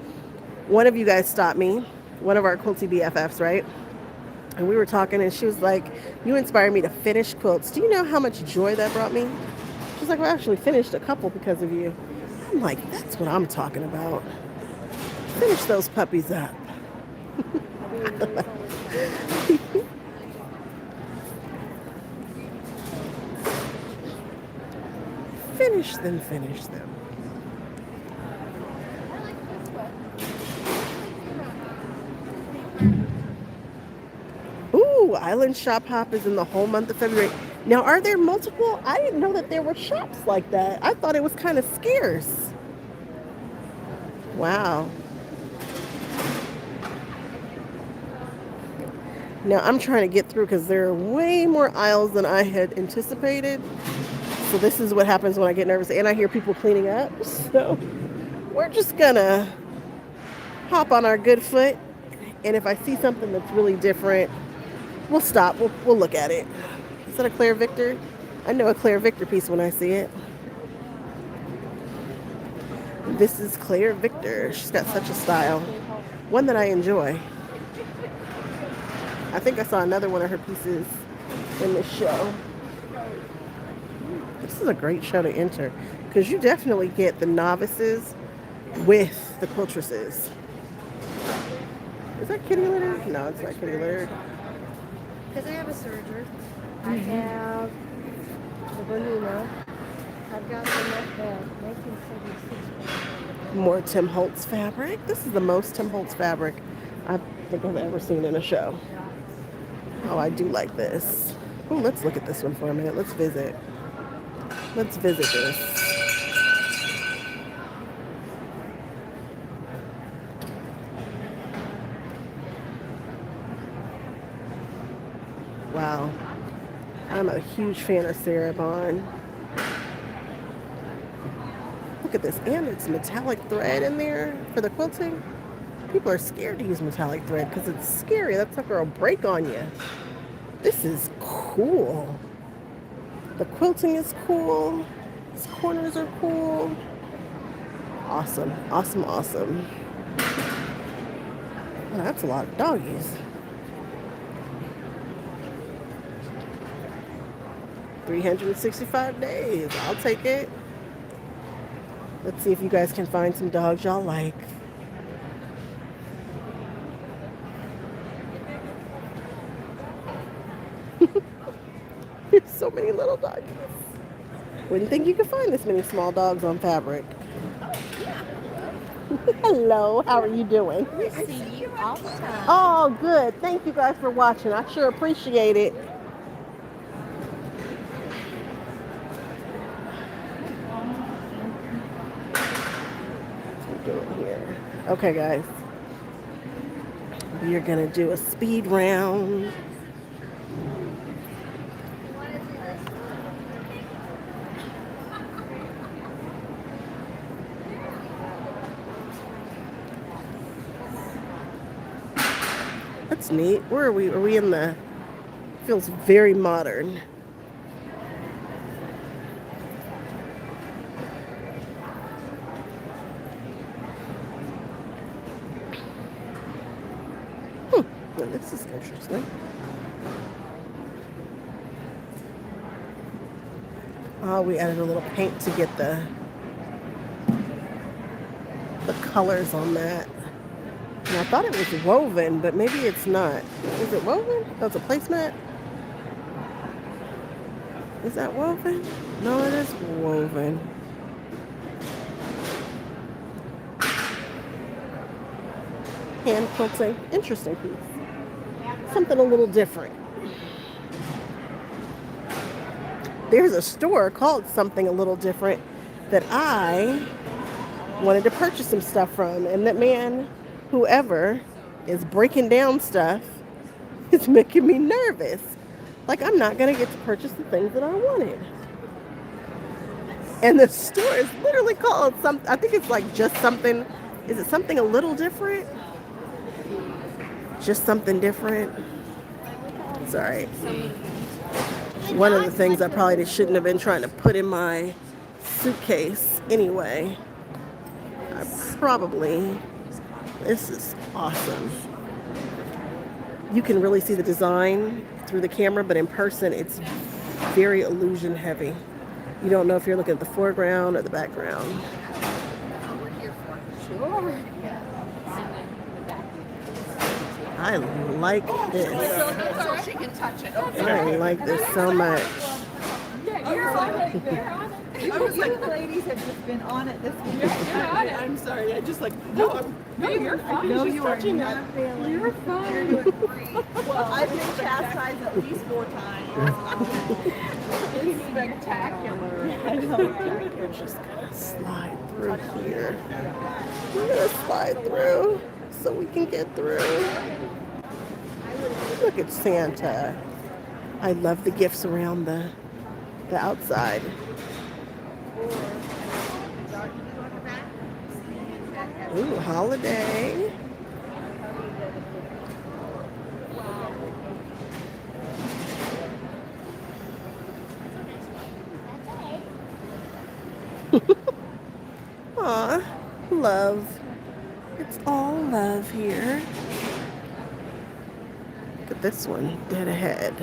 One of you guys stopped me, one of our quilty BFFs, right? And we were talking and she was like, you inspired me to finish quilts. Do you know how much joy that brought me? She's like, well, I actually finished a couple because of you. I'm like, that's what I'm talking about. Finish those puppies up. Finish them. Ooh, Island Shop Hop is in the whole month of February. Now, are there multiple? I didn't know that there were shops like that. I thought it was kind of scarce. Wow. Now, I'm trying to get through because there are way more aisles than I had anticipated. So this is what happens when I get nervous. And I hear people cleaning up. So we're just going to hop on our good foot. And if I see something that's really different, we'll stop. We'll look at it. Is that a Claire Victor? I know a Claire Victor piece when I see it. This is Claire Victor. She's got such a style. One that I enjoy. I think I saw another one of her pieces in this show. This is a great show to enter because you definitely get the novices with the quiltresses. Is that kitty litter? No, it's not kitty litter.
Because I have a serger. I have the Gardena. I've got the 1976.
More Tim Holtz fabric. This is the most Tim Holtz fabric I think I've ever seen in a show. Oh, I do like this. Oh, let's look at this one for a minute. Let's visit. Let's visit this. Wow. I'm a huge fan of Sarah Bond. Look at this. And it's metallic thread in there for the quilting. People are scared to use metallic thread because it's scary. That sucker will break on you. This is cool. The quilting is cool. These corners are cool. Awesome, awesome, awesome. Well, that's a lot of doggies. 365 days. I'll take it. Let's see if you guys can find some dogs y'all like. There's so many little doggies. Wouldn't think you could find this many small dogs on fabric. Hello, how are you doing?
We see you all the time.
Oh, good. Thank you guys for watching. I sure appreciate it. What's doing here? Okay, guys. We are gonna do a speed round. That's neat. Where are we? Are we in the... Feels very modern. Well, this is interesting. Oh, we added a little paint to get the colors on that. And I thought it was woven, but maybe it's not. Is it woven? That's a placemat? Is that woven? No, it is woven. Hand quilting. Interesting piece. Something a little different. There's a store called Something a Little Different that I wanted to purchase some stuff from, and that man, whoever is breaking down stuff, is making me nervous. Like I'm not gonna get to purchase the things that I wanted. And the store is literally called I think it's like just something. Is it something a little different? Just something different. Sorry. One of the things I probably shouldn't have been trying to put in my suitcase anyway. This is awesome. You can really see the design through the camera, but in person it's very illusion heavy. You don't know if you're looking at the foreground or the background. I like this.
So she can touch it.
I like this so much.
I was like, the ladies have just been on it this week.
I'm sorry. I just like, no, you're fine.
No, you are not failing.
You're fine.
Well, I've been chastised at least 4 times.
It's spectacular.
We're just gonna slide through here. We're gonna slide through so we can get through. Look at Santa. I love the gifts around the outside. Ooh, holiday. Aw, love. It's all love here. Look at this one, dead ahead.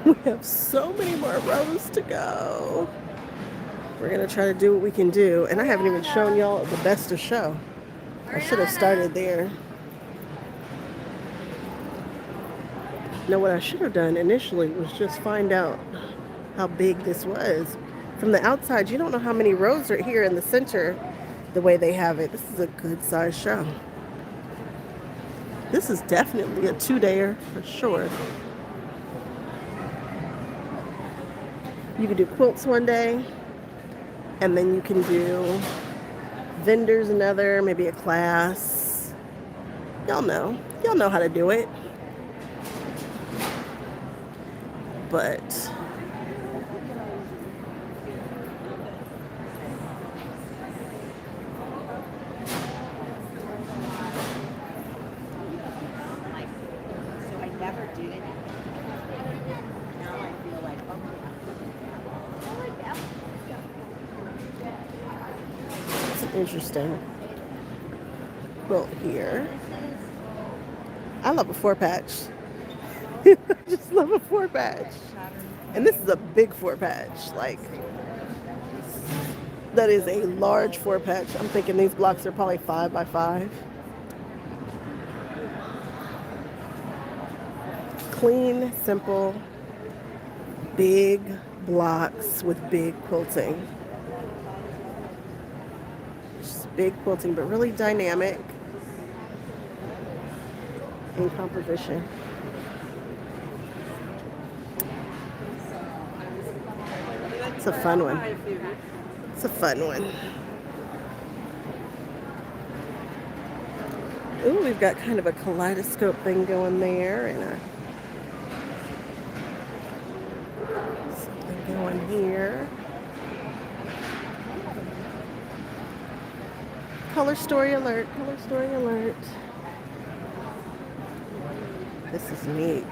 We have so many more rows to go. We're gonna try to do what we can do. And I haven't even shown y'all the best of show. I should have started there. Now what I should have done initially was just find out how big this was. From the outside, you don't know how many rows are here in the center the way they have it. This is a good size show. This is definitely a 2-dayer for sure. You can do quilts one day, and then you can do vendors another, maybe a class. Y'all know how to do it. But
So I never did it. Now I feel like,
it's an interesting quilt here. I love a 4-patch. I just love a 4-patch. And this is a big 4-patch. Like, that is a large 4-patch. I'm thinking these blocks are probably 5 by 5. Clean, simple, big blocks with big quilting. Just big quilting, but really dynamic in composition. It's a fun one. It's a fun one. Ooh, we've got kind of a kaleidoscope thing going there, and something going here. Color story alert, color story alert. This is neat.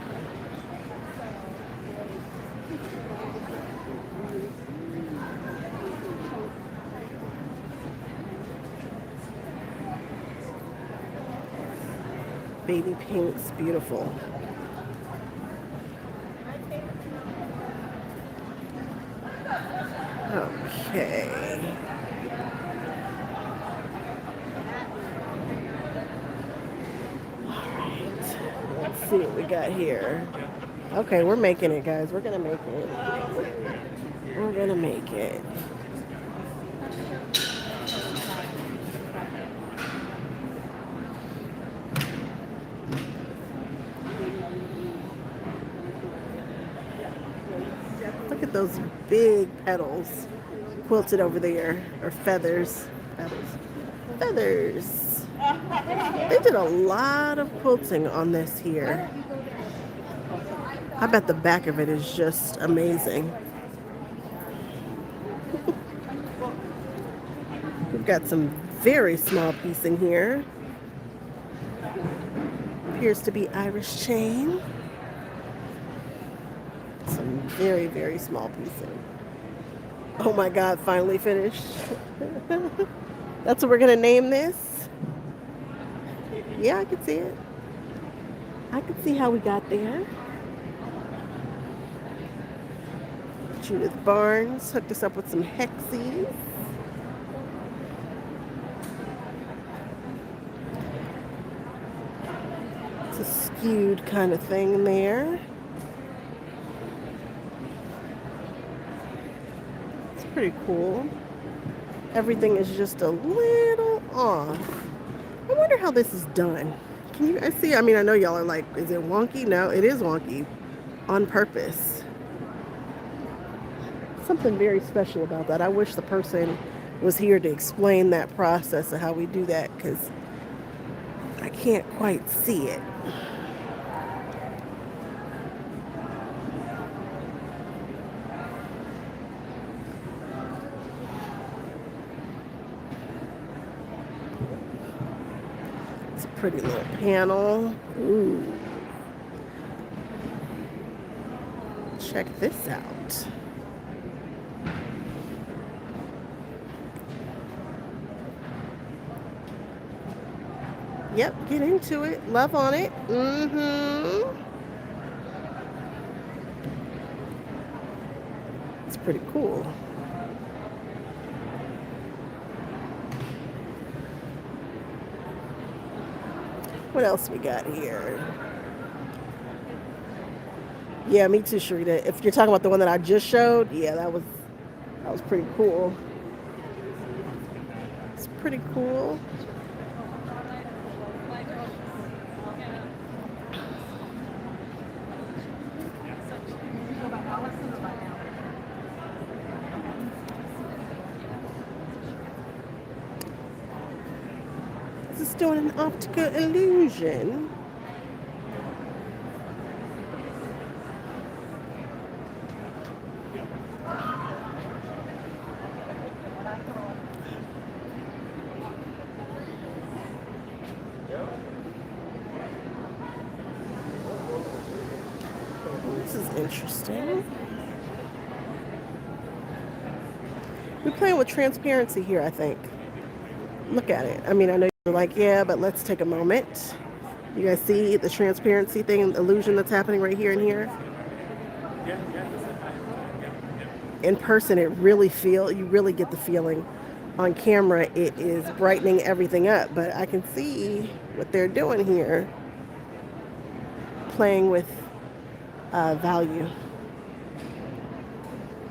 Baby pinks, beautiful. Okay. All right. Let's see what we got here. Okay, we're making it, guys. We're gonna make it. We're gonna make it. Look at those big petals quilted over there, or feathers. Feathers. They did a lot of quilting on this here. I bet the back of it is just amazing. We've got some very small piecing here. Appears to be Irish chain. Some very, very small piecing. Oh my God, finally finished. That's what we're gonna name this. Yeah, I can see it. I can see how we got there. Judith Barnes hooked us up with some hexies. It's a skewed kind of thing in there. It's pretty cool. Everything is just a little off. I wonder how this is done. Can you guys see? I mean, I know y'all are like, is it wonky? No, it is wonky on purpose. Something very special about that. I wish the person was here to explain that process of how we do that, because I can't quite see it. It's a pretty little panel. Ooh. Check this out. Yep, get into it. Love on it. It's pretty cool. What else we got here? Yeah, me too, Sharita. If you're talking about the one that I just showed, yeah, that was pretty cool. It's pretty cool. This is doing an optical illusion. This is interesting. We're playing with transparency here, I think. Look at it. I mean, I know you're like, yeah, but let's take a moment. You guys see the transparency thing, the illusion that's happening right here and here? In person, you really get the feeling. On camera, it is brightening everything up, but I can see what they're doing here. Playing with value.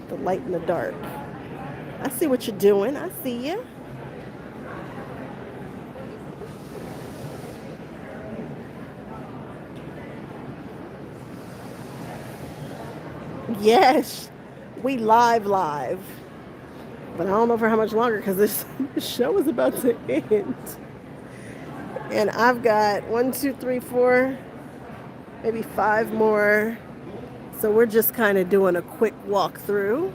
The light and the dark. I see what you're doing. I see you. Yes, we live. But I don't know for how much longer because this show is about to end. And I've got 1, 2, 3, 4, maybe 5 more. So we're just kind of doing a quick walkthrough.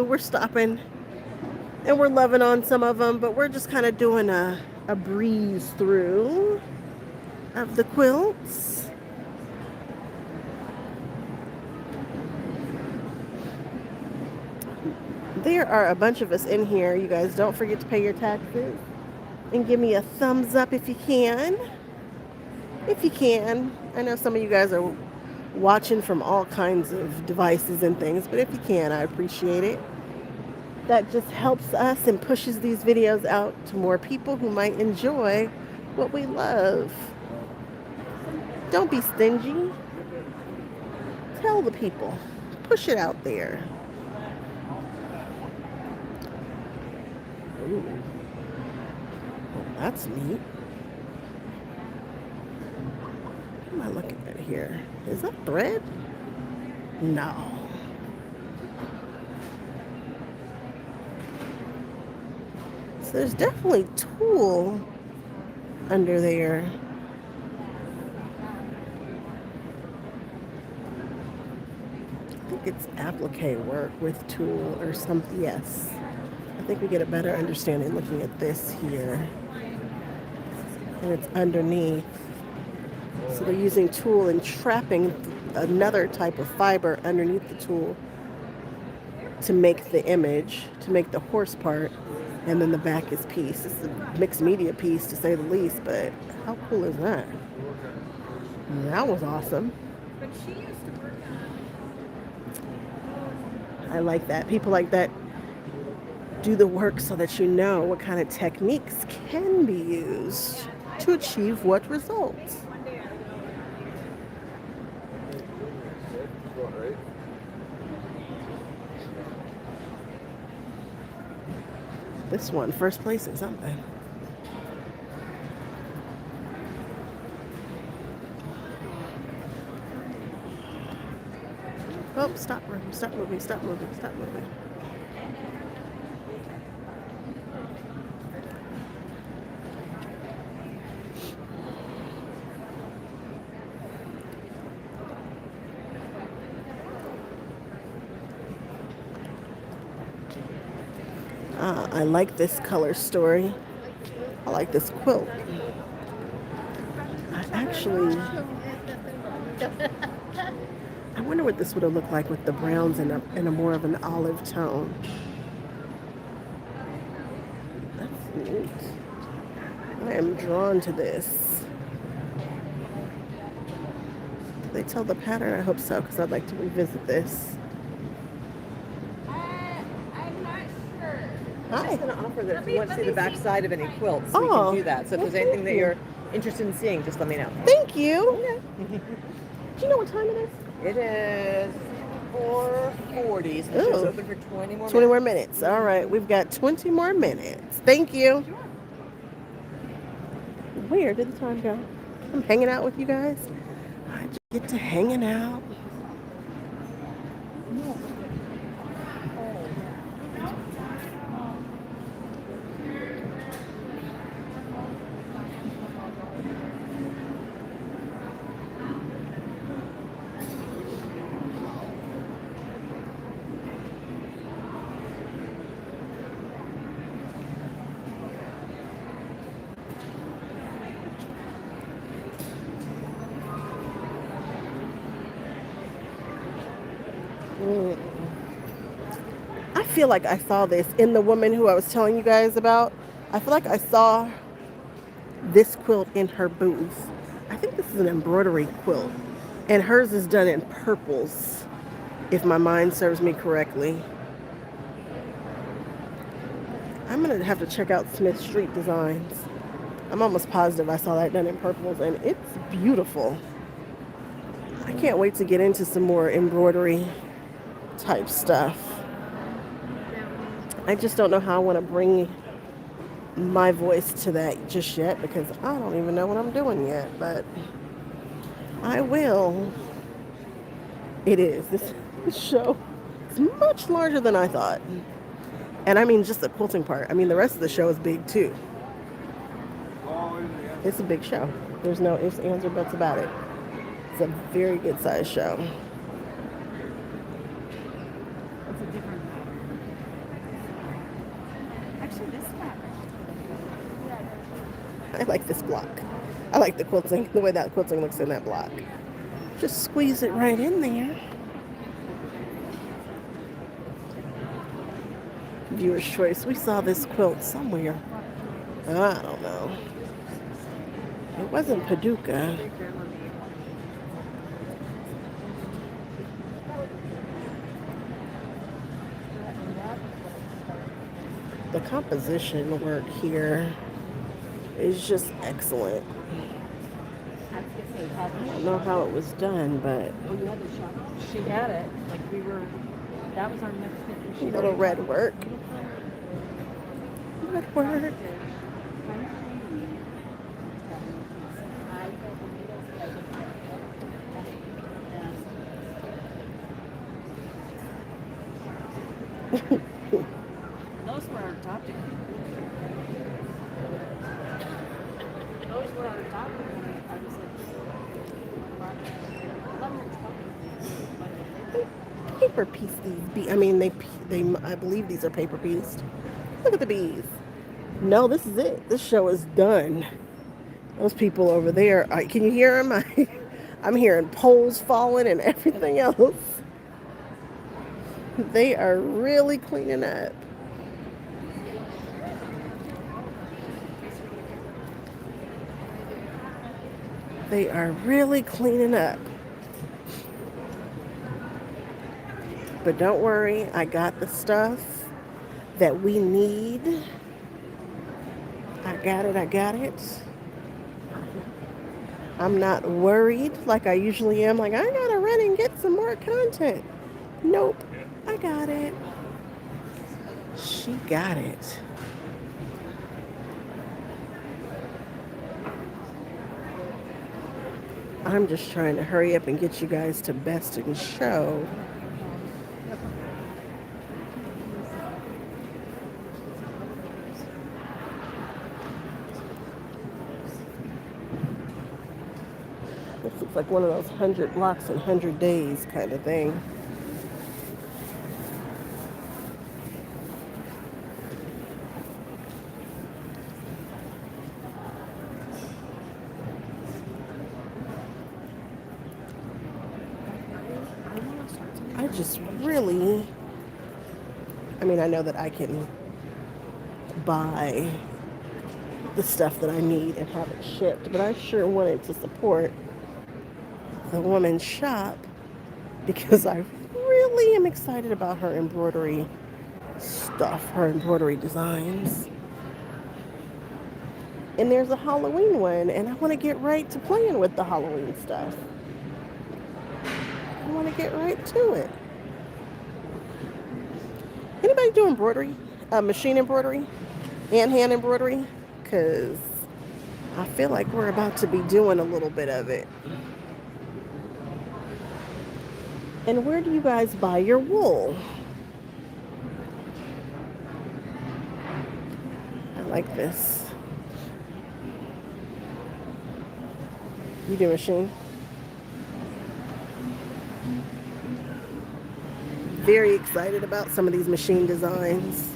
We're stopping and we're loving on some of them, but we're just kind of doing a breeze through of the quilts. There are a bunch of us in here. You guys don't forget to pay your taxes and give me a thumbs up if you can. If you can. I know some of you guys are watching from all kinds of devices and things, but if you can, I appreciate it. That just helps us and pushes these videos out to more people who might enjoy what we love. Don't be stingy. Tell the people. Push it out there. Ooh. Oh, that's neat. What am I looking at here? Is that thread? No. So there's definitely tulle under there. I think it's applique work with tulle or something. Yes. I think we get a better understanding looking at this here. And it's underneath. So they're using tulle and trapping another type of fiber underneath the tulle to make the image, to make the horse part, and then the back is piece. It's a mixed media piece to say the least, but how cool is that? That was awesome.
But she used to work on.
I like that. People like that do the work so that you know what kind of techniques can be used to achieve what results. This one, first place in something. Oh, stop moving, stop moving, stop moving, stop moving. I like this color story. I like this quilt. Actually, I wonder what this would have looked like with the browns and a more of an olive tone. That's neat. I am drawn to this. Did they tell the pattern? I hope so, because I'd like to revisit this.
I'm not sure.
Hi.
I'm just going to offer that if you want to see the back side of any quilts, we
Oh,
can do that. So if
well,
there's anything
thank
that
you.
you're interested in seeing, just let me know.
Thank you. Do you know what time it is?
It is 4:40, so
Ooh.
it's open for 20 more
20
minutes.
more minutes. All right, we've got 20 more minutes. Thank you. Where did the time go? I'm hanging out with you guys. I just get to hanging out. I feel like I saw this in the woman who I was telling you guys about. I feel like I saw this quilt in her booth. I think this is an embroidery quilt, and hers is done in purples, if my mind serves me correctly. I'm gonna have to check out Smith Street Designs. I'm almost positive I saw that done in purples, and it's beautiful. I can't wait to get into some more embroidery type stuff. I just don't know how I want to bring my voice to that just yet, because I don't even know what I'm doing yet, but I will. It is. This show is much larger than I thought. And I mean just the quilting part. I mean the rest of the show is big too. It's a big show. There's no ifs, ands, or buts about it. It's a very good sized show.
It's a different pattern. Actually, this pattern.
I like this block. I like the quilting, the way that quilting looks in that block. Just squeeze it right in there. Viewer's choice. We saw this quilt somewhere. I don't know. It wasn't Paducah. The composition work here is just excellent. I don't know how it was done, but
She had it. Like that was our next picture. She
little red work. Red work.
Those were our top. Those were our top. I was like,
Paper piece these bees. I mean, I believe these are paper pieced. Look at the bees. No, this is it. This show is done. Those people over there, can you hear them? I'm hearing poles falling and everything else. They are really cleaning up. They are really cleaning up. But don't worry, I got the stuff that we need. I got it. I'm not worried like I usually am. Like, I gotta run and get some more content. Nope, I got it. She got it. I'm just trying to hurry up and get you guys to Best in Show. This looks like one of those 100 blocks in 100 days kind of thing. just really, I mean, I know that I can buy the stuff that I need and have it shipped, but I sure wanted to support the woman's shop because I really am excited about her embroidery stuff, her embroidery designs. And there's a Halloween one, and I want to get right to playing with the Halloween stuff. I want to get right to it. Anybody do embroidery? Machine embroidery? And hand embroidery? Because I feel like we're about to be doing a little bit of it. And where do you guys buy your wool? I like this. You do machine? Very excited about some of these machine designs.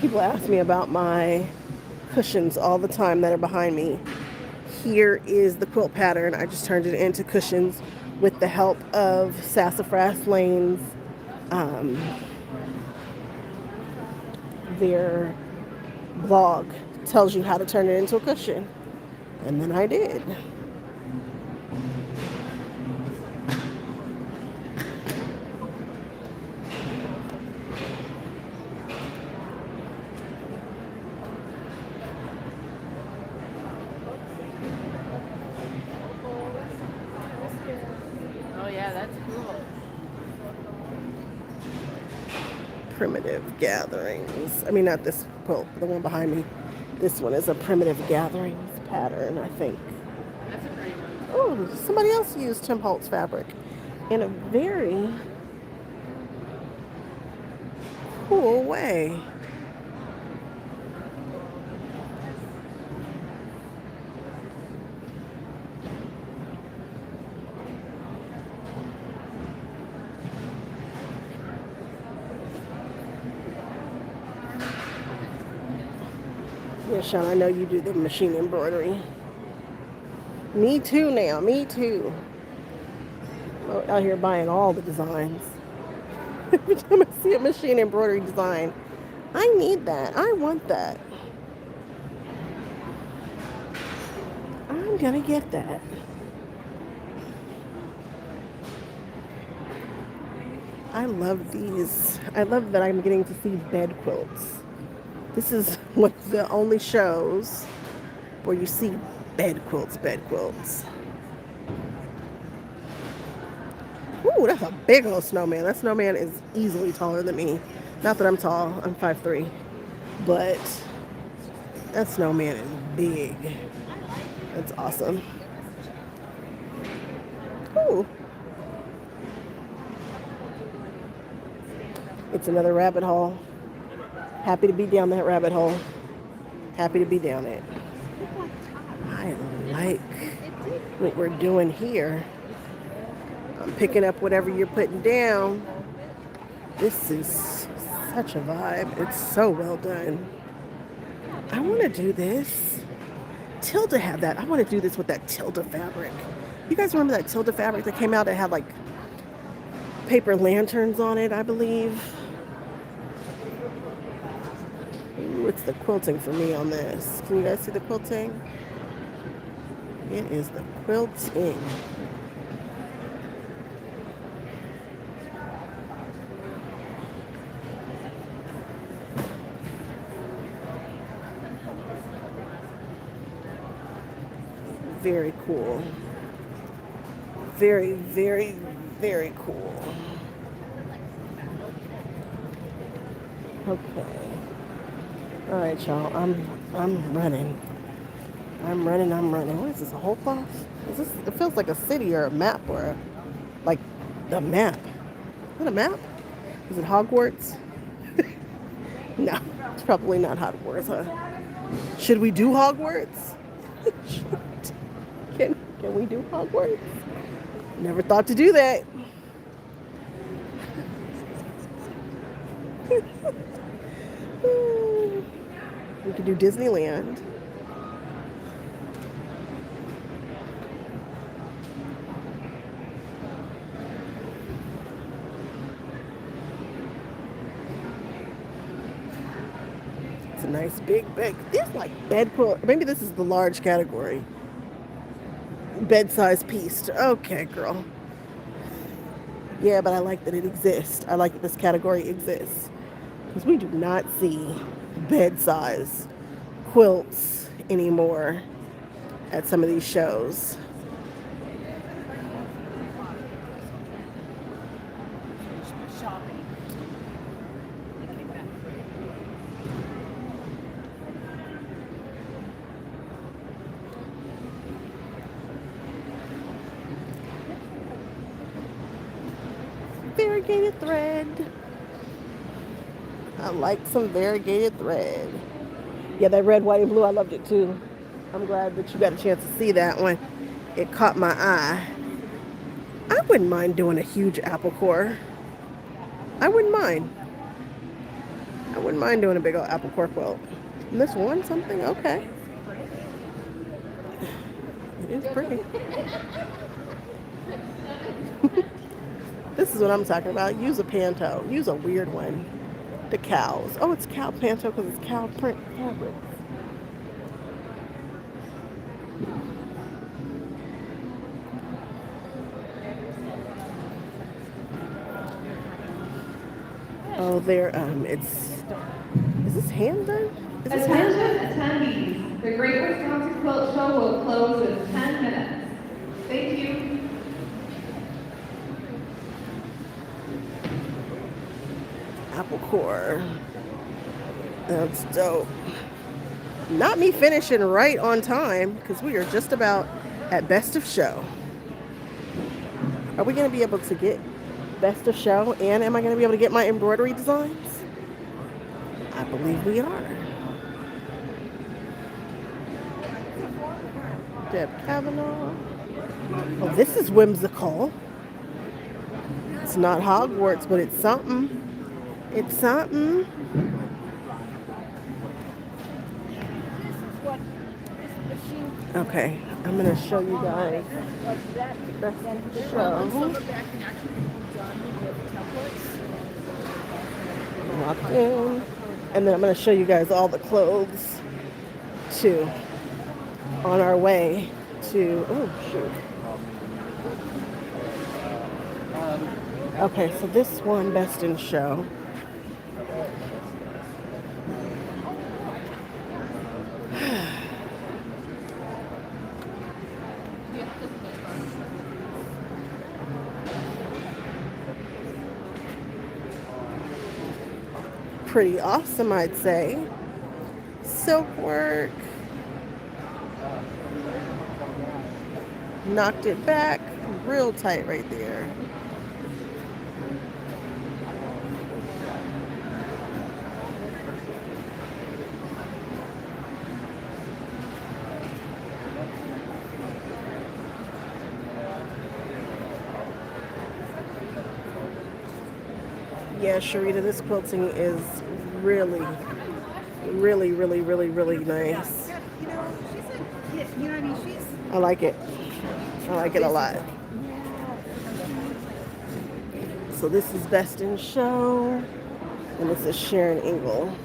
People ask me about my cushions all the time that are behind me. Here is the quilt pattern. I just turned it into cushions with the help of Sassafras Lane's their blog tells you how to turn it into a cushion. And then I did.
Oh yeah, that's cool.
Primitive gatherings. I mean, not this quilt, the one behind me. This one is a primitive gatherings pattern, I think.
That's a pretty one.
Oh, somebody else used Tim Holtz fabric in a very cool way. Yeah, Sean, I know you do the machine embroidery. Me too now, me too. I'm out here buying all the designs. Every time I see a machine embroidery design, I need that. I want that. I'm gonna get that. I love these. I love that I'm getting to see bed quilts. This is one of the only shows where you see bed quilts, bed quilts. Ooh, that's a big old snowman. That snowman is easily taller than me. Not that I'm tall, I'm 5'3", but that snowman is big. That's awesome. Ooh. It's another rabbit hole. Happy to be down that rabbit hole. Happy to be down it. I like what we're doing here. I'm picking up whatever you're putting down. This is such a vibe. It's so well done. I want to do this. Tilda had that. I want to do this with that Tilda fabric. You guys remember that Tilda fabric that came out that had like paper lanterns on it, I believe? Ooh, it's the quilting for me on this. Can you guys see the quilting? It is the quilting. Very cool. Very, very, very cool. Okay. All right, y'all. I'm running. I'm running. What is this? A whole cloth? Is this? It feels like a city or a map or like the map. Is that a map? Is it Hogwarts? No, it's probably not Hogwarts, huh? Should we do Hogwarts? Can we do Hogwarts? Never thought to do that. We could do Disneyland. It's a nice big. There's like bed quilt. Maybe this is the large category. Bed size piece. Okay, girl. Yeah, but I like that it exists. I like that this category exists. Because we do not see bed size quilts anymore at some of these shows. Variegated thread. I like some variegated thread. Yeah, that red, white, and blue, I loved it too. I'm glad that you got a chance to see that one. It caught my eye. I wouldn't mind doing a huge apple core. I wouldn't mind. I wouldn't mind doing a big old apple core quilt. And this one, something, okay. It is pretty. This is what I'm talking about. Use a panto. Use a weird one. The cows. Oh, it's cow panto because it's cow print fabric. Oh, there. Is this hand done? Is this hand
Attention attendees, the Great Wisconsin Quilt Show will close in 10 minutes. Thank you.
apple core? That's dope. Not me finishing right on time because we are just about at best of show. Are we going to be able to get best of show, and am I going to be able to get my embroidery designs? I believe we are. Deb Kavanaugh. Oh, this is whimsical. It's not Hogwarts, but it's something. It's something. Okay, I'm going to show you guys the show. Locked in. And then I'm going to show you guys all the clothes too on our way to, oh shoot. Okay, so this one, Best in Show. Pretty awesome, I'd say. Silk work. Knocked it back real tight right there. Yeah, Sharita, this quilting is really nice. I like it. I like it a lot. So this is Best in Show, and this is Sharon Engel.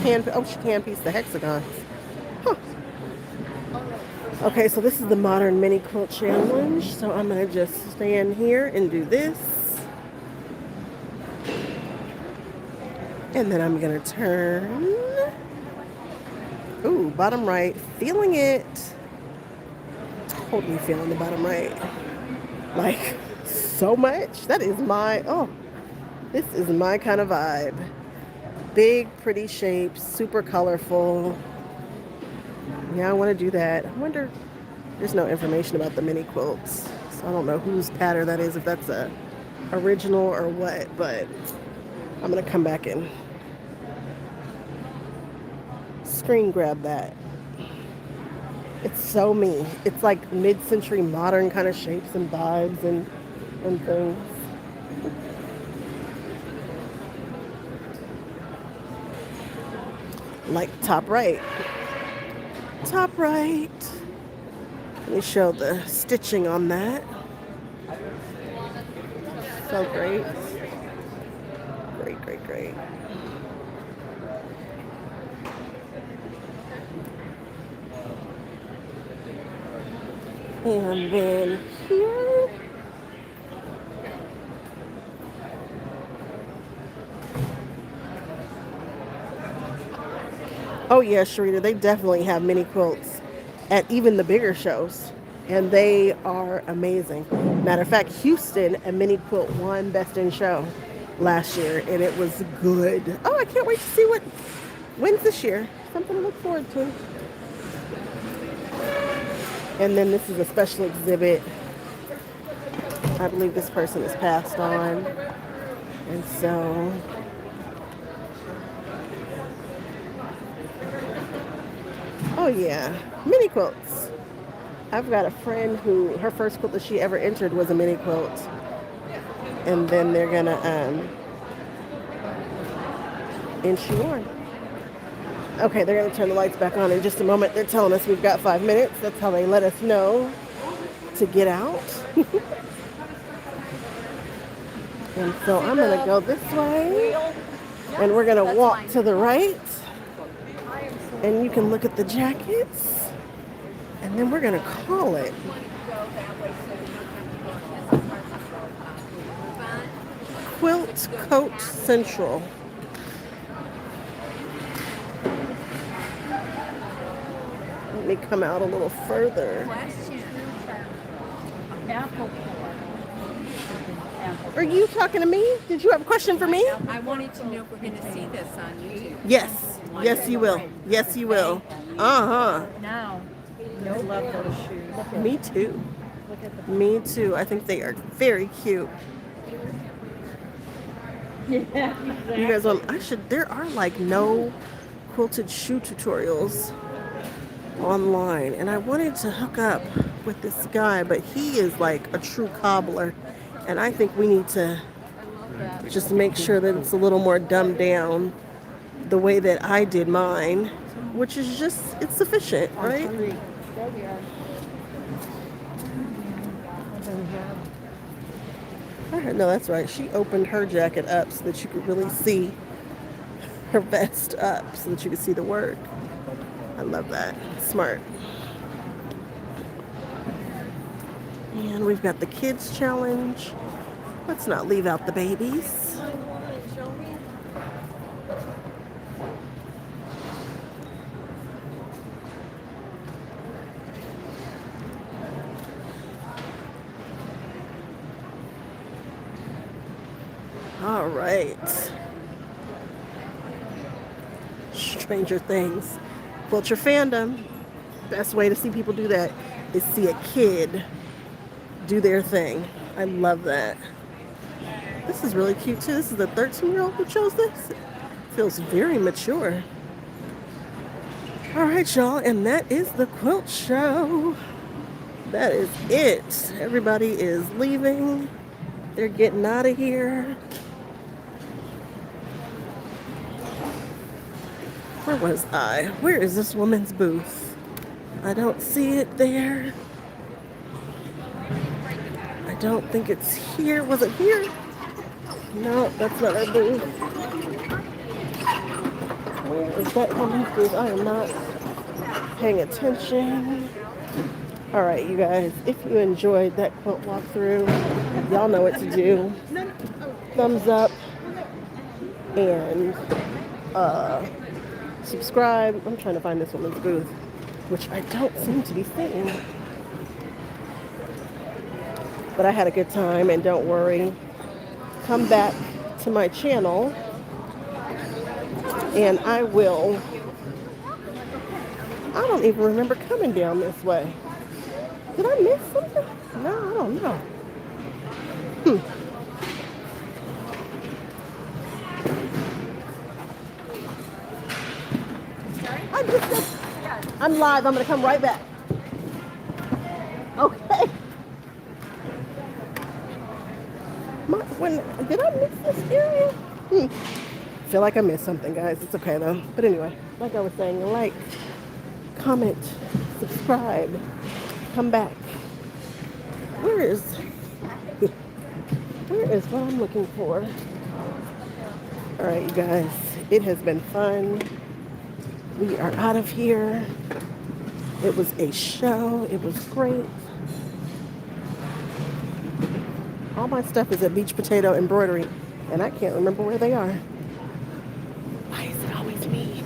She can piece the hexagons. Huh. Okay, so this is the Modern Mini Quilt Challenge. So I'm going to just stand here and do this. And then I'm going to turn. Ooh, bottom right. Feeling it. Totally feeling the bottom right. Like, so much. That is my, this is my kind of vibe. Big, pretty shapes, super colorful. Yeah, I want to do that. I wonder, there's no information about the mini quilts, so I don't know whose pattern that is, if that's a original or what, but I'm going to come back and screen grab that. It's so me. It's like mid-century modern kind of shapes and vibes and things. Like top right. Top right. Let me show the stitching on that. So great. Great, great, great. And then here. Oh yeah, Sharita, they definitely have mini quilts at even the bigger shows. And they are amazing. Matter of fact, Houston, a mini quilt won Best in Show last year, and it was good. Oh, I can't wait to see what wins this year. Something to look forward to. And then this is a special exhibit. I believe this person is passed on. And so, oh yeah, mini quilts. I've got a friend who, her first quilt that she ever entered was a mini quilt. And then they're gonna, and she won. Okay, they're gonna turn the lights back on in just a moment. They're telling us we've got 5 minutes. That's how they let us know to get out. And so I'm gonna go this way, and we're gonna walk to the right, and you can look at the jackets. And then we're gonna call it Quilt Coat Central. Let me come out a little further. Are you talking to me? Did you have a question for me?
I wanted to know if we're going to see this on YouTube.
Yes. Yes, you will. Yes, you will. Uh-huh.
Now, I love those shoes.
Me too. Me too. I think they are very cute. You guys want, there are like no quilted shoe tutorials online, and I wanted to hook up with this guy, but he is like a true cobbler, and I think we need to just make sure that it's a little more dumbed down the way that I did mine, which is just, it's sufficient, right? No, that's right. She opened her jacket up so that you could really see her vest up, so that you could see the work. I love that. Smart. And we've got the kids challenge. Let's not leave out the babies. All right. Stranger Things. Quilt your fandom. Best way to see people do that is see a kid do their thing. I love that. This is really cute too. This is the 13-year-old who chose this. It feels very mature. All right, y'all, and that is the quilt show. That is it. Everybody is leaving. They're getting out of here. Where was I? Where is this woman's booth? I don't see it there. I don't think it's here. Was it here? No, that's not our booth. Where is that woman's booth? I am not paying attention. All right, you guys, if you enjoyed that quilt walkthrough, y'all know what to do. Thumbs up and subscribe. I'm trying to find this woman's booth, which I don't seem to be seeing. But I had a good time, and don't worry. Come back to my channel, and I will. I don't even remember coming down this way. Did I miss something? No, I don't know. I'm live. I'm going to come right back. Okay. Did I miss this area? feel like I missed something, guys. It's okay though. But anyway, like I was saying, like, comment, subscribe, come back. Where is what I'm looking for? All right, you guys, it has been fun. We are out of here. It was a show. It was great. All my stuff is at Beach Potato Embroidery, and I can't remember where they are. Why is it always me?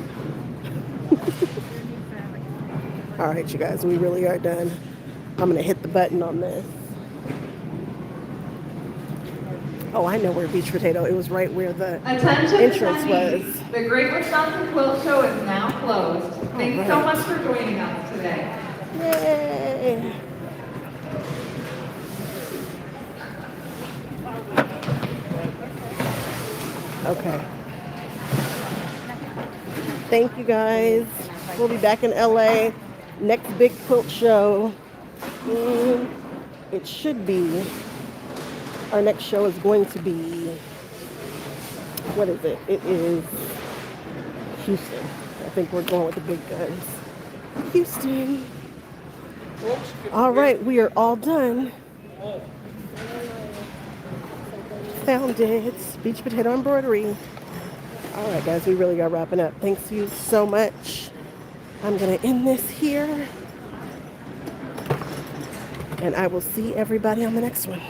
All right, you guys, we really are done. I'm going to hit the button on this. Oh, I know where Beach Potato. It was right where the
Attention
entrance
attendees,
was.
the Great Wisconsin Quilt Show is now closed. Thanks so
right.
much for joining us today.
Yay! Okay. Thank you guys. We'll be back in LA. Next big quilt show. It should be. Our next show is going to be. What is it? It is Houston. I think we're going with the big guns. Houston. All right, we are all done. Found it. Beach Potato Embroidery. All right, guys, we really are wrapping up. Thanks to you so much. I'm going to end this here. And I will see everybody on the next one.